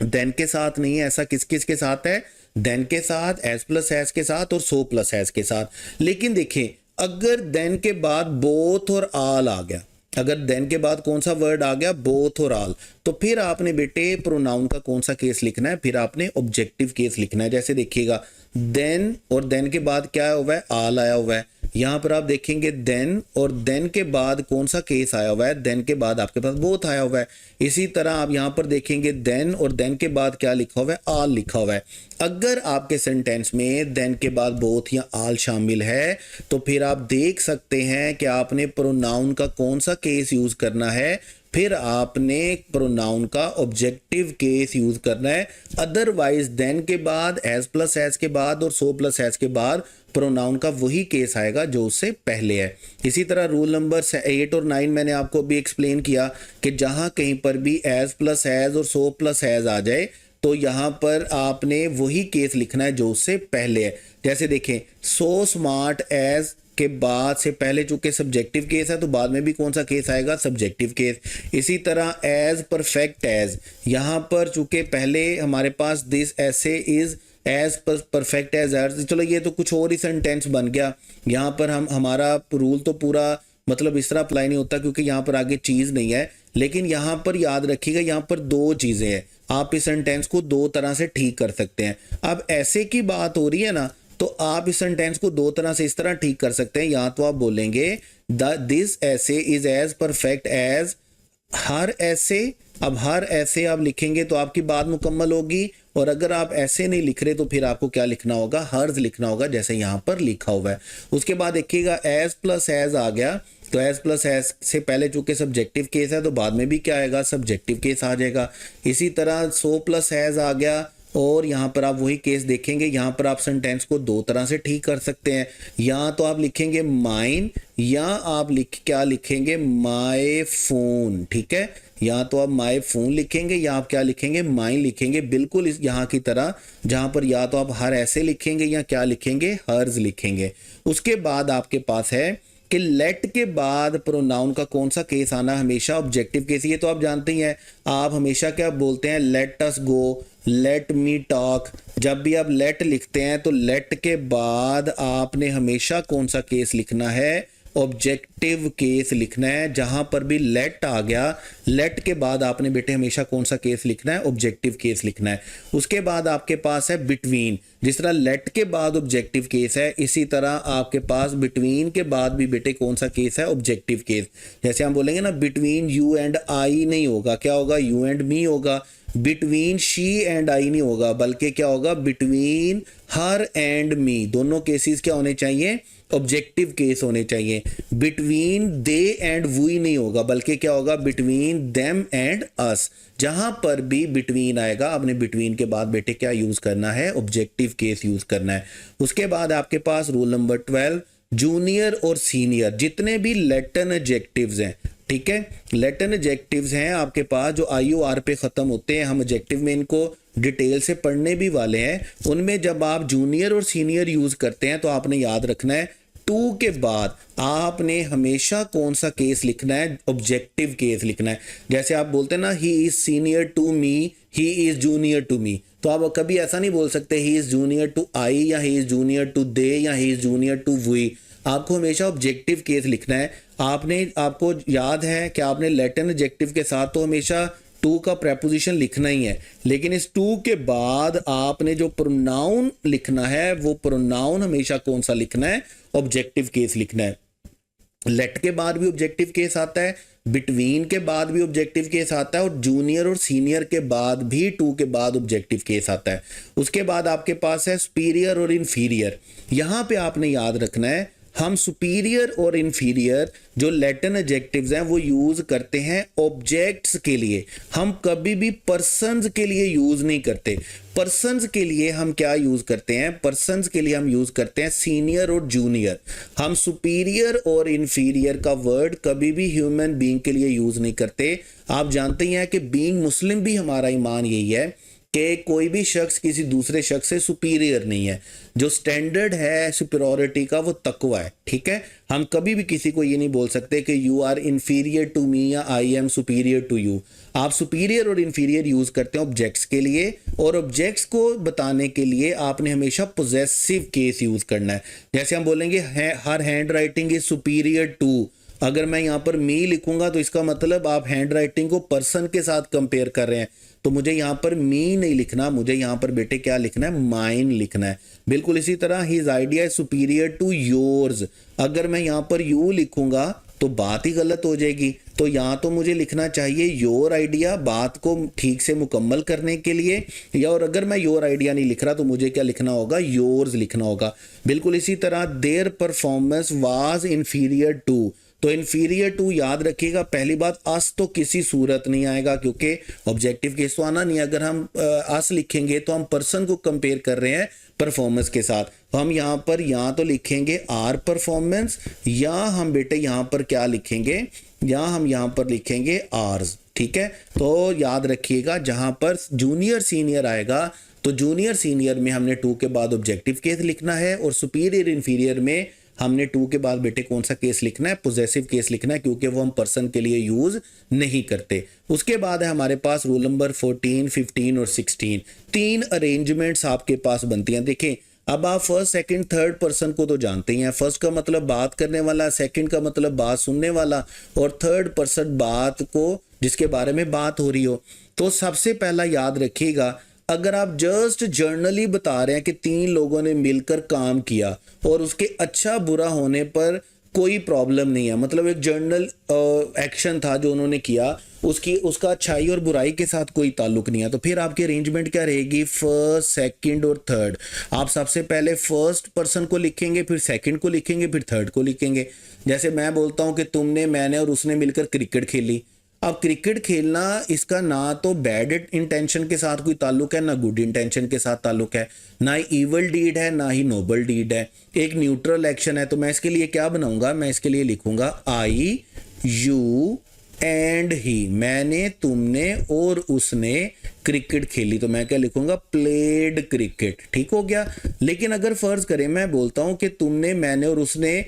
A: देन के साथ नहीं है, ऐसा किस किस के साथ है, देन के साथ, एज प्लस एज के साथ और सो प्लस एज के साथ। लेकिन देखिए अगर देन के बाद बोथ और आल आ गया, अगर देन के बाद कौन सा वर्ड आ गया, बोथ और आल, तो फिर आपने बेटे प्रोनाउन का कौन सा केस लिखना है, फिर आपने ऑब्जेक्टिव केस लिखना है। जैसे देखिएगा देन और देन के बाद क्या आया हुआ है, आल आया हुआ है। यहाँ पर आप देखेंगे देन और देन के बाद कौन सा केस आया हुआ है, देन के बाद आपके पास बोथ आया हुआ है। इसी तरह आप यहाँ पर देखेंगे देन और देन के बाद क्या लिखा हुआ है, आल लिखा हुआ है। अगर आपके सेंटेंस में देन के बाद बोथ या आल शामिल है तो फिर आप देख सकते हैं कि आपने प्रोनाउन का कौन सा केस यूज करना है, फिर आपने प्रोनाउन का ऑब्जेक्टिव केस यूज करना है। अदरवाइज देन के बाद, एज प्लस एज के बाद और सो प्लस एज के बाद प्रोनाउन का वही केस आएगा जो उससे पहले है। इसी तरह रूल नंबर 8 और 9 मैंने आपको भी एक्सप्लेन किया कि जहां कहीं पर भी एज प्लस एज और सो प्लस एज आ जाए तो यहां पर आपने वही केस लिखना है जो उससे पहले है। जैसे देखें सो स्मार्ट एज के बाद से पहले चूंकि सब्जेक्टिव केस है तो बाद में भी कौन सा केस आएगा, सब्जेक्टिव केस। इसी तरह एज परफेक्ट एज, यहां पर चूंकि पहले हमारे पास दिस ऐसे is as perfect as earth, चलो ये तो कुछ और ही सेंटेंस बन गया। यहाँ पर हमारा रूल तो पूरा मतलब इस तरह अप्लाई नहीं होता क्योंकि यहाँ पर आगे चीज नहीं है, लेकिन यहाँ पर याद रखिएगा यहाँ पर दो चीजें हैं, आप इस सेंटेंस को दो तरह से ठीक कर सकते हैं। अब ऐसे की बात हो रही है ना, तो आप इस सेंटेंस को दो तरह से इस तरह ठीक कर सकते हैं। या तो आप बोलेंगे दिस ऐसे इज एज परफेक्ट एज हर ऐसे। अब हर ऐसे आप लिखेंगे तो आपकी बात मुकम्मल होगी, और अगर आप ऐसे नहीं लिख रहे तो फिर आपको क्या लिखना होगा, हर्ज लिखना होगा जैसे यहाँ पर लिखा हुआ है। उसके बाद देखिएगा एज प्लस एज आ गया, तो एज प्लस एज से पहले चूंकि सब्जेक्टिव केस है तो बाद में भी क्या आएगा, सब्जेक्टिव केस आ जाएगा। इसी तरह सो प्लस एज आ गया और यहाँ पर आप वही केस देखेंगे। यहाँ पर आप सेंटेंस को दो तरह से ठीक कर सकते हैं, या तो आप लिखेंगे माइन या आप क्या लिखेंगे, माय फोन। ठीक है, या तो आप माय फोन लिखेंगे या आप क्या लिखेंगे, माइन लिखेंगे, बिल्कुल इस यहाँ की तरह, जहां पर या तो आप हर ऐसे लिखेंगे या क्या लिखेंगे, हर्ज लिखेंगे। उसके बाद आपके पास है कि लेट के बाद प्रोनाउन का कौन सा केस आना, हमेशा ऑब्जेक्टिव केस। ये तो आप जानते ही हैं, आप हमेशा क्या बोलते हैं, लेट अस गो, लेट मी टॉक। जब भी आप लेट लिखते हैं तो लेट के बाद आपने हमेशा कौन सा केस लिखना है, ऑब्जेक्टिव केस लिखना है। जहां पर भी लेट आ गया, लेट के बाद आपने बेटे हमेशा कौन सा केस लिखना है, ऑब्जेक्टिव केस लिखना है। उसके बाद आपके पास है बिटवीन, जिस तरह लेट के बाद ऑब्जेक्टिव केस है इसी तरह आपके पास बिटवीन के बाद भी बेटे कौन सा केस है, ऑब्जेक्टिव केस। जैसे हम बोलेंगे ना बिटवीन यू एंड आई नहीं होगा, क्या होगा, यू एंड मी होगा। बिटवीन शी एंड आई नहीं होगा, बल्कि क्या होगा, बिटवीन हर एंड मी। दोनों केसेस क्या होने चाहिए, ऑब्जेक्टिव केस होने चाहिए। बिटवीन दे एंड वी नहीं होगा, बल्कि क्या होगा, बिटवीन देम एंड अस। जहां पर भी बिटवीन आएगा आपने बिटवीन के बाद बेटे क्या यूज करना है, ऑब्जेक्टिव केस यूज करना है। उसके बाद आपके पास रूल नंबर 12, जूनियर और सीनियर, जितने भी लैटिन एडजेक्टिव्स हैं, ठीक है, लैटिन एडजेक्टिव्स हैं आपके पास जो IOR पे खत्म होते हैं, हम एडजेक्टिव में इनको डिटेल से पढ़ने भी वाले हैं। उनमें जब आप जूनियर और सीनियर यूज करते हैं तो आपने याद रखना है टू के बाद आपने हमेशा कौन सा केस लिखना है, ऑब्जेक्टिव केस लिखना है। जैसे आप बोलते हैं ना, he is senior to me, he is junior to me, तो आप कभी ऐसा नहीं बोल सकते he is junior to I या he is junior to they या he is junior to we. आपको हमेशा ऑब्जेक्टिव केस लिखना है। आपको याद है कि आपने लैटिन एडजेक्टिव के साथ तो हमेशा टू का प्रेपोजिशन लिखना ही है, लेकिन इस टू के बाद आपने जो प्रोनाउन लिखना है वो प्रोनाउन हमेशा कौन सा लिखना है, ऑब्जेक्टिव केस लिखना है। लेट के बाद भी ऑब्जेक्टिव केस आता है, बिटवीन के बाद भी ऑब्जेक्टिव केस आता है, और जूनियर और सीनियर के बाद भी टू के बाद ऑब्जेक्टिव केस आता है। उसके बाद आपके पास है सुपीरियर और इन्फीरियर। यहां पे आपने याद रखना है हम सुपीरियर और इन्फीरियर जो लैटिन एडजेक्टिव्स हैं वो यूज करते हैं ऑब्जेक्ट्स के लिए, हम कभी भी पर्सन्स के लिए यूज नहीं करते। पर्सन्स के लिए हम क्या यूज करते हैं, पर्सन्स के लिए हम यूज करते हैं सीनियर और जूनियर। हम सुपीरियर और इन्फीरियर का वर्ड कभी भी ह्यूमन बीइंग के लिए यूज नहीं करते। आप जानते ही हैं कि बीइंग मुस्लिम भी हमारा ईमान यही है कि कोई भी शख्स किसी दूसरे शख्स से सुपीरियर नहीं है। जो स्टैंडर्ड है सुपीरियरिटी का वो तकवा है, ठीक है। हम कभी भी किसी को ये नहीं बोल सकते कि you are inferior to me या I am superior to you. आप सुपीरियर और इन्फीरियर यूज करते हैं ऑब्जेक्ट्स के लिए, और ऑब्जेक्ट्स को बताने के लिए आपने हमेशा पोजेसिव केस यूज करना है। जैसे हम बोलेंगे her handwriting is superior to, अगर मैं यहाँ पर मी लिखूंगा तो इसका मतलब आप हैंड राइटिंग को पर्सन के साथ कंपेयर कर रहे हैं, तो मुझे यहाँ पर मी नहीं लिखना, मुझे यहाँ पर बेटे क्या लिखना है, माइन लिखना है। बिल्कुल इसी तरह his idea is superior to yours, अगर मैं यहाँ पर यू लिखूंगा तो बात ही गलत हो जाएगी। तो यहाँ तो मुझे लिखना चाहिए योर आइडिया, बात को ठीक से मुकम्मल करने के लिए, या और अगर मैं योर आइडिया नहीं लिख रहा तो मुझे क्या लिखना होगा, योर्स लिखना होगा। बिल्कुल इसी तरह their performance was inferior to, तो इन्फीरियर टू याद रखिएगा। पहली बात अस तो किसी सूरत नहीं आएगा क्योंकि ऑब्जेक्टिव केस तो आना नहीं। अगर हम अस लिखेंगे तो हम पर्सन को कंपेयर कर रहे हैं परफॉर्मेंस के साथ, तो हम यहाँ पर या तो लिखेंगे आर परफॉर्मेंस, या हम बेटे यहाँ पर क्या लिखेंगे, या हम यहाँ पर लिखेंगे आर्स, ठीक है। तो याद रखिएगा जहां पर जूनियर सीनियर आएगा तो जूनियर सीनियर में हमने टू के बाद ऑब्जेक्टिव केस लिखना है, और सुपीरियर इन्फीरियर में हमने टू के बाद बेटे कौन सा केस लिखना है, पोजेसिव केस लिखना है, क्योंकि वो हम पर्सन के लिए यूज नहीं करते। उसके बाद है हमारे पास रूल नंबर 14, 15 और 16, 3 अरेंजमेंट्स आपके पास बनती हैं। देखें अब आप फर्स्ट सेकंड थर्ड पर्सन को तो जानते ही हैं। फर्स्ट का मतलब बात करने वाला, सेकंड का मतलब बात सुनने वाला, और थर्ड पर्सन बात को जिसके बारे में बात हो रही हो। तो सबसे पहला याद रखिएगा, अगर आप जस्ट जर्नली बता रहे हैं कि 3 लोगों ने मिलकर काम किया और उसके अच्छा बुरा होने पर कोई प्रॉब्लम नहीं है, मतलब एक जर्नल एक्शन था जो उन्होंने किया, उसका अच्छाई और बुराई के साथ कोई ताल्लुक नहीं है, तो फिर आपकी अरेंजमेंट क्या रहेगी, फर्स्ट सेकंड और थर्ड। आप सबसे पहले फर्स्ट पर्सन को लिखेंगे, फिर सेकंड को लिखेंगे, फिर थर्ड को लिखेंगे। जैसे मैं बोलता हूं कि तुमने, मैंने और उसने मिलकर क्रिकेट खेली। अब क्रिकेट खेलना, इसका ना तो बैड इंटेंशन के साथ कोई ताल्लुक है, ना गुड इंटेंशन के साथ ताल्लुक है, ना ही ईवल डीड है, ना ही नोबल डीड है, एक न्यूट्रल एक्शन है। तो मैं इसके लिए क्या बनाऊंगा, मैं इसके लिए लिखूंगा आई यू एंड ही, मैंने, तुमने और उसने क्रिकेट खेली, तो मैं क्या लिखूंगा, प्लेड क्रिकेट, ठीक हो गया। लेकिन अगर फर्ज करें मैं बोलता हूं कि तुमने, मैंने और उसने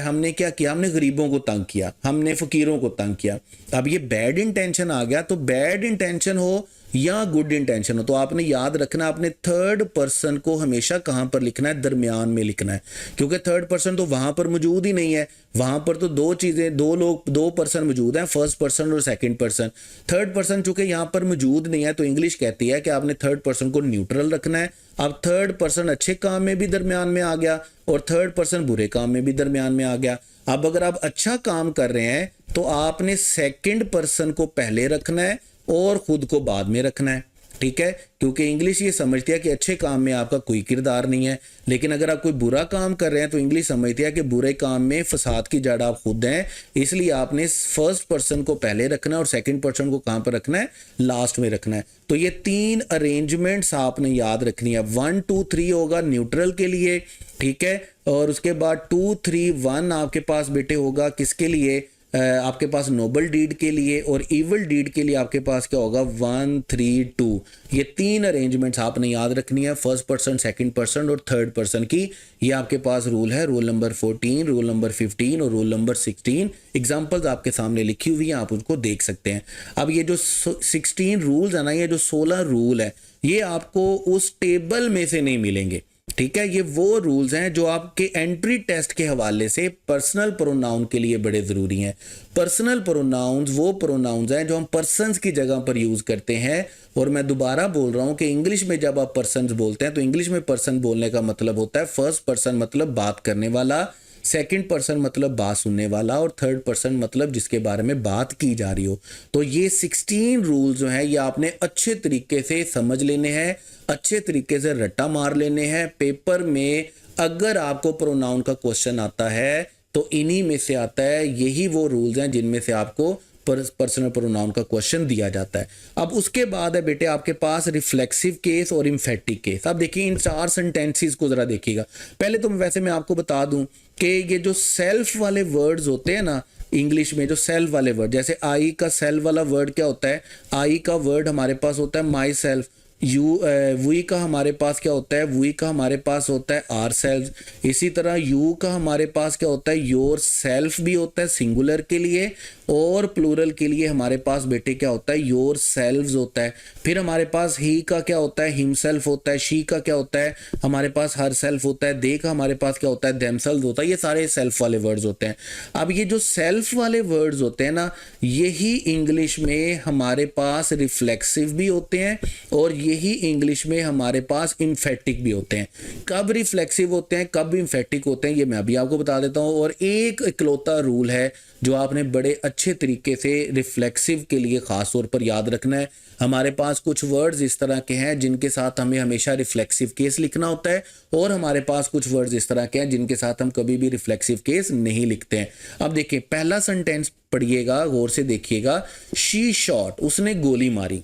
A: हमने क्या किया, हमने गरीबों को तंग किया, हमने फकीरों को तंग किया। अब ये बैड इंटेंशन आ गया, तो बैड इंटेंशन हो या गुड इंटेंशन हो, तो आपने याद रखना, आपने थर्ड पर्सन को हमेशा कहां पर लिखना है, दरमियान में लिखना है, क्योंकि थर्ड पर्सन तो वहां पर मौजूद ही नहीं है। वहां पर तो दो चीजें, दो पर्सन मौजूद हैं, फर्स्ट पर्सन और सेकंड पर्सन। थर्ड पर्सन चूंकि यहां पर मौजूद नहीं है तो इंग्लिश कहती है कि आपने थर्ड पर्सन को न्यूट्रल रखना है। अब थर्ड पर्सन अच्छे काम में भी दरमियान में आ गया और थर्ड पर्सन बुरे काम में भी दरमियान में आ गया। अब अगर आप अच्छा काम कर रहे हैं तो आपने सेकंड पर्सन को पहले रखना है और खुद को बाद में रखना है, ठीक है, क्योंकि इंग्लिश ये समझती है कि अच्छे काम में आपका कोई किरदार नहीं है। लेकिन अगर आप कोई बुरा काम कर रहे हैं तो इंग्लिश समझती है कि बुरे काम में फसाद की जड़ आप खुद हैं, इसलिए आपने फर्स्ट पर्सन को पहले रखना है और सेकंड पर्सन को कहां पर रखना है, लास्ट में रखना है। तो ये 3 अरेंजमेंट्स आपने याद रखनी है। 1 2 3 होगा न्यूट्रल के लिए, ठीक है, और उसके बाद 2 3 1 आपके पास बेटे होगा किसके लिए, आपके पास नोबल डीड के लिए, और इवल डीड के लिए आपके पास क्या होगा, 1 3 2। ये 3 अरेंजमेंट्स आपने याद रखनी है, फर्स्ट पर्सन, सेकंड पर्सन और थर्ड पर्सन की। ये आपके पास रूल है, रूल नंबर 14, रूल नंबर 15 और रूल नंबर 16। एग्जांपल्स आपके सामने लिखी हुई हैं, आप उनको देख सकते हैं। अब ये जो 16 रूल्स है ना, ये जो 16 रूल है, ये आपको उस टेबल में से नहीं मिलेंगे, ठीक है। ये वो रूल्स हैं जो आपके एंट्री टेस्ट के हवाले से पर्सनल प्रोनाउन के लिए बड़े जरूरी हैं। पर्सनल प्रोनाउंस वो प्रोनाउंस हैं जो हम पर्सन्स की जगह पर यूज करते हैं। और मैं दोबारा बोल रहा हूं कि इंग्लिश में जब आप पर्सन्स बोलते हैं तो इंग्लिश में पर्सन बोलने का मतलब होता है फर्स्ट पर्सन मतलब बात करने वाला, सेकंड पर्सन मतलब बात सुनने वाला, और थर्ड पर्सन मतलब जिसके बारे में बात की जा रही हो। तो ये 16 रूल जो है ये आपने अच्छे तरीके से समझ लेने हैं, अच्छे तरीके से रट्टा मार लेने हैं। पेपर में अगर आपको प्रोनाउन का क्वेश्चन आता है तो इन्हीं में से आता है, यही वो रूल्स हैं जिनमें से आपको पर्सनल प्रोनाउन का क्वेश्चन दिया जाता है। अब उसके बाद है बेटे आपके पास रिफ्लेक्सिव केस और इम्फेटिक केस। अब देखिए इन 4 सेंटेंसेस को जरा देखिएगा। पहले तो वैसे मैं आपको बता दूं कि ये जो सेल्फ वाले वर्ड्स होते हैं ना इंग्लिश में, जो सेल्फ वाले वर्ड, जैसे आई का सेल्फ वाला वर्ड क्या होता है, आई का वर्ड हमारे पास होता है माई सेल्फ। वी का हमारे पास क्या होता है, वी का हमारे पास होता है आर सेल्फ। इसी तरह यू का हमारे पास क्या होता है, योर सेल्फ भी होता है सिंगुलर के लिए, और प्लूरल के लिए हमारे पास बेटे क्या होता है, योर सेल्व्स होता है। फिर हमारे पास ही का क्या होता है, हिमसेल्फ होता है। शी का क्या होता है, हमारे पास हर सेल्फ होता है। दे का हमारे पास क्या होता है, देमसेल्व्स होता है। ये सारे सेल्फ वाले वर्ड्स होते हैं। अब ये जो सेल्फ वाले वर्ड्स होते हैं ना, यही इंग्लिश में हमारे पास रिफ्लेक्सिव भी होते हैं और यही इंग्लिश में हमारे पास इम्फेटिक भी होते हैं। कब रिफ्लेक्सिव होते हैं, कब इम्फेटिक होते हैं, ये मैं अभी आपको बता देता हूँ। और एक इकलौता रूल है जो आपने बड़े अच्छे तरीके से रिफ्लेक्सिव के लिए खास तौर पर याद रखना है। हमारे पास कुछ वर्ड्स इस तरह के हैं जिनके साथ हमें हमेशा रिफ्लेक्सिव केस लिखना होता है, और हमारे पास कुछ वर्ड्स इस तरह के हैं जिनके साथ हम कभी भी रिफ्लेक्सिव केस नहीं लिखते हैं। अब देखिए पहला सेंटेंस पढ़िएगा, गौर से देखिएगा। शी शॉट, उसने गोली मारी।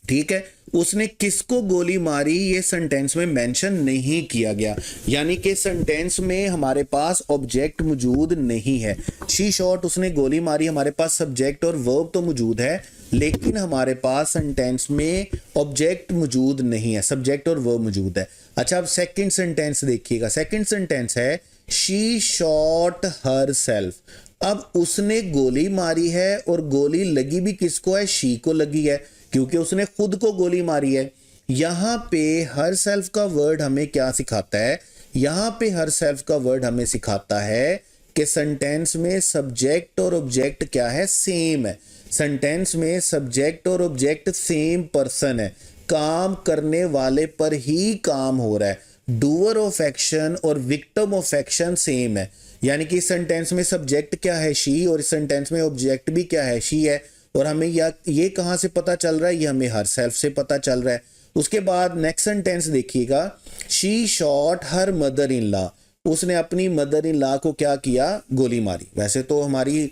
A: ठीक है, उसने किसको गोली मारी ये सेंटेंस में मेंशन नहीं किया गया, यानी कि सेंटेंस में हमारे पास ऑब्जेक्ट मौजूद नहीं है। शी शॉट, उसने गोली मारी, हमारे पास सब्जेक्ट और वर्ब तो मौजूद है, लेकिन हमारे पास सेंटेंस में ऑब्जेक्ट मौजूद नहीं है, सब्जेक्ट और वर्ब मौजूद है। अच्छा अब सेकंड सेंटेंस देखिएगा। सेकंड सेंटेंस है शी शॉट हर सेल्फ। अब उसने गोली मारी है और गोली लगी भी किसको है, शी को लगी है, क्योंकि उसने खुद को गोली मारी है। यहां पे हर सेल्फ का वर्ड हमें क्या सिखाता है, यहां पे हर सेल्फ का वर्ड हमें सिखाता है कि सेंटेंस में सब्जेक्ट और ऑब्जेक्ट क्या है, सेम है। सेंटेंस में सब्जेक्ट और ऑब्जेक्ट सेम पर्सन है, काम करने वाले पर ही काम हो रहा है। डूअर ऑफ एक्शन और विक्टिम ऑफ एक्शन सेम है, यानी कि सेंटेंस में सब्जेक्ट क्या है, शी, और इस सेंटेंस में ऑब्जेक्ट भी क्या है, शी है। और हमें ये कहां से पता चल रहा है, ये हमें हर सेल्फ से पता चल रहा है। उसके बाद नेक्स्ट सेंटेंस देखिएगा। She shot her mother in law, उसने अपनी मदर इन लॉ को क्या किया, गोली मारी। वैसे तो हमारी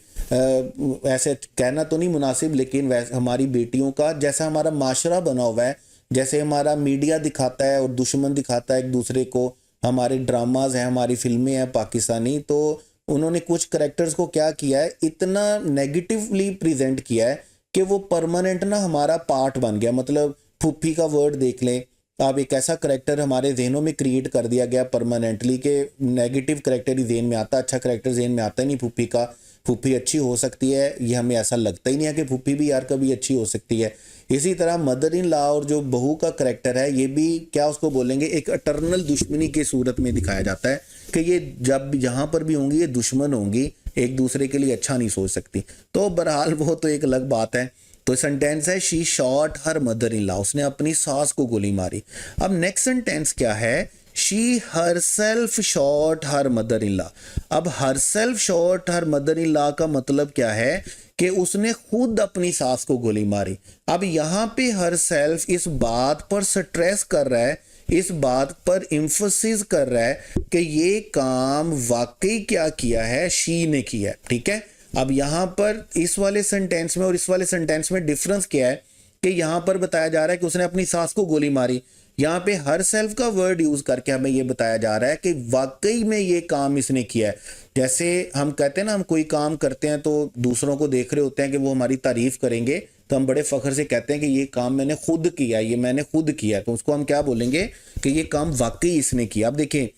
A: ऐसे कहना तो नहीं मुनासिब, लेकिन वैसे हमारी बेटियों का जैसा हमारा माशरा बना हुआ है, जैसे हमारा मीडिया दिखाता है और दुश्मन दिखाता है एक दूसरे को, हमारे ड्रामाज हैं, हमारी फिल्में हैं पाकिस्तानी, तो उन्होंने कुछ करेक्टर्स को क्या किया है, इतना नेगेटिवली प्रेजेंट किया है कि वो परमानेंट ना हमारा पार्ट बन गया। मतलब फूफी का वर्ड देख लें आप, एक ऐसा करेक्टर हमारे जहनों में क्रिएट कर दिया गया परमानेंटली कि नेगेटिव करेक्टर ही जहन में आता, अच्छा करेक्टर जहन में आता ही नहीं फूफी का। फूफी अच्छी हो सकती है, ये हमें ऐसा लगता ही नहीं है कि फूफी भी यार कभी अच्छी हो सकती है। इसी तरह मदर इन लॉ और जो बहू का करेक्टर है, ये भी क्या उसको बोलेंगे, एक अटर्नल दुश्मनी की सूरत में दिखाया जाता है कि ये जब यहाँ पर भी होंगी ये दुश्मन होंगी, एक दूसरे के लिए अच्छा नहीं सोच सकती। तो बहरहाल वो तो एक अलग बात है। तो सेंटेंस है she shot her mother in law, उसने अपनी सास को गोली मारी। अब नेक्स्ट सेंटेंस क्या है, she herself shot her mother in law. अब herself shot her mother in law का मतलब क्या है कि उसने खुद अपनी सास को गोली मारी। अब यहाँ पे हर सेल्फ इस बात पर स्ट्रेस कर रहा है, इस बात पर इंफोसिस कर रहा है कि ये काम वाकई क्या किया है, शी ने किया है। ठीक है, अब यहाँ पर इस वाले सेंटेंस में और इस वाले सेंटेंस में डिफरेंस क्या है कि यहाँ पर बताया जा रहा है कि उसने अपनी सास को गोली मारी, यहाँ पे हर सेल्फ का वर्ड यूज करके हमें ये बताया जा रहा है कि वाकई में ये काम इसने किया है। जैसे हम कहते हैं ना, हम कोई काम करते हैं तो दूसरों को देख रहे होते हैं कि वो हमारी तारीफ करेंगे, तो हम बड़े फख्र से कहते हैं कि ये काम मैंने खुद किया, ये मैंने खुद किया, तो उसको हम क्या बोलेंगे कि ये काम वाकई इसने किया। अब देखिए,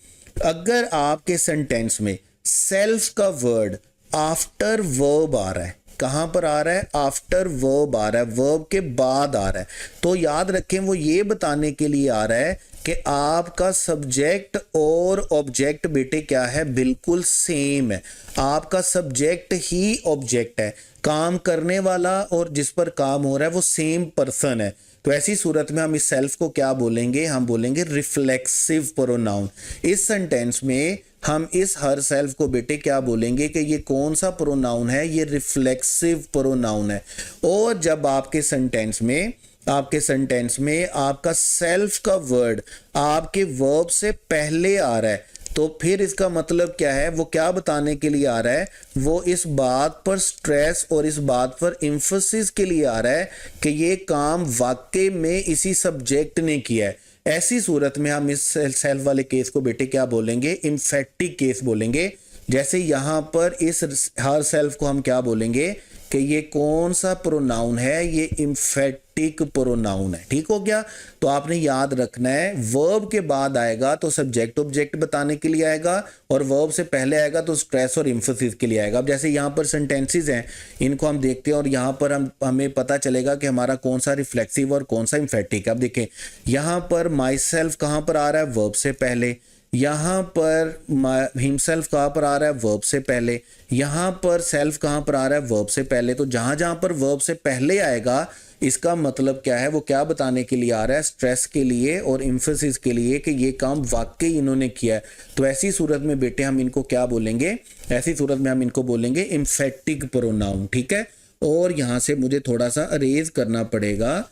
A: अगर आपके सेंटेंस में सेल्फ का वर्ड आफ्टर वर्ब आ रहा है, कहां पर आ रहा है, आफ्टर वर्ब आ रहा है, वर्ब के बाद आ रहा है, तो याद रखें वो ये बताने के लिए आ रहा है कि आपका सब्जेक्ट और ऑब्जेक्ट बेटे क्या है, बिल्कुल सेम है। आपका सब्जेक्ट ही ऑब्जेक्ट है, काम करने वाला और जिस पर काम हो रहा है वो सेम पर्सन है। तो ऐसी सूरत में हम इस सेल्फ को क्या बोलेंगे, हम बोलेंगे रिफ्लेक्सिव प्रोनाउन। इस सेंटेंस में हम इस हर सेल्फ को बेटे क्या बोलेंगे कि ये कौन सा प्रोनाउन है, ये रिफ्लेक्सिव प्रोनाउन है। और जब आपके सेंटेंस में आपके सेंटेंस में आपका सेल्फ का वर्ड आपके वर्ब से पहले आ रहा है, तो फिर इसका मतलब क्या है, वो क्या बताने के लिए आ रहा है, वो इस बात पर स्ट्रेस और इस बात पर एम्फसिस के लिए आ रहा है कि ये काम वाकई में इसी सब्जेक्ट ने किया है। ऐसी सूरत में हम इस सेल्फ वाले केस को बेटे क्या बोलेंगे, इम्फेटिक केस बोलेंगे। जैसे यहाँ पर इस हर सेल्फ को हम क्या बोलेंगे कि ये कौन सा प्रोनाउन है, ये इम्फेटिक प्रोनाउन है। ठीक हो गया। तो आपने याद रखना है वर्ब के बाद आएगा तो सब्जेक्ट ऑब्जेक्ट बताने के लिए आएगा, और वर्ब से पहले आएगा तो स्ट्रेस और एम्फसिस के लिए आएगा। अब जैसे यहाँ पर सेंटेंसेस हैं, इनको हम देखते हैं और यहाँ पर हमें पता चलेगा कि हमारा कौन सा रिफ्लेक्सिव और कौन सा इम्फेटिक है। अब देखें यहाँ पर माई सेल्फ कहाँ पर आ रहा है, वर्ब से पहले। यहाँ पर हिमसेल्फ कहाँ पर आ रहा है, वर्ब से पहले। यहाँ पर सेल्फ कहाँ पर आ रहा है, वर्ब से पहले। तो जहाँ जहाँ पर वर्ब से पहले आएगा इसका मतलब क्या है, वो क्या बताने के लिए आ रहा है, स्ट्रेस के लिए और एम्फसिस के लिए कि ये काम वाकई इन्होंने किया है। तो ऐसी सूरत में बेटे हम इनको क्या बोलेंगे, ऐसी सूरत में हम इनको बोलेंगे इम्फेटिक प्रोनाउन। ठीक है। और यहाँ से मुझे थोड़ा सा अरेज करना पड़ेगा,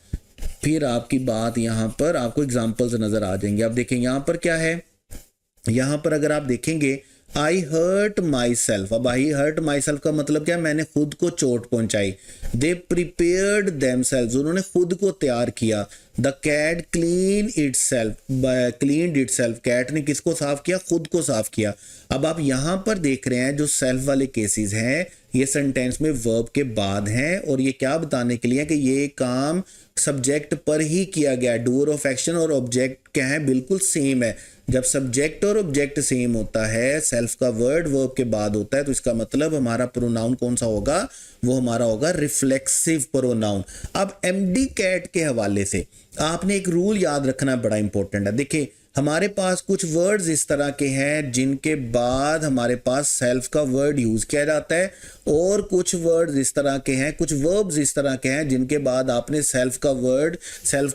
A: फिर आपकी बात यहाँ पर आपको एग्जाम्पल्स नजर आ जाएंगे। अब देखें यहाँ पर क्या है, यहाँ पर अगर आप देखेंगे आई हर्ट माई सेल्फ। अब आई हर्ट माई सेल्फ का मतलब क्या है, मैंने खुद को चोट पहुंचाई। दे प्रिपेयर्ड देमसेल्व्स, उन्होंने खुद को तैयार किया। The cat clean itself, cleaned itself, cat ने किसको साफ किया, खुद को साफ किया। अब आप यहाँ पर देख रहे हैं जो सेल्फ वाले केसेस हैं ये सेंटेंस में वर्ब के बाद हैं, और ये क्या बताने के लिए है कि ये काम सब्जेक्ट पर ही किया गया। डूअर ऑफ एक्शन और ऑब्जेक्ट क्या है, बिल्कुल सेम है। जब सब्जेक्ट और ऑब्जेक्ट सेम होता है, सेल्फ का वर्ड वर्ब के बाद होता है, तो इसका मतलब हमारा प्रोनाउन कौन सा होगा, वो हमारा होगा रिफ्लेक्सिव प्रोनाउन। अब एमडी कैट के हवाले से आपने एक रूल याद रखना बड़ा इंपॉर्टेंट है। देखिए हमारे पास कुछ वर्ड्स इस तरह के हैं जिनके बाद हमारे पास सेल्फ का वर्ड यूज किया जाता है, और कुछ वर्ड्स इस तरह के हैं, कुछ वर्ब्स इस तरह के हैं जिनके बाद आपने सेल्फ का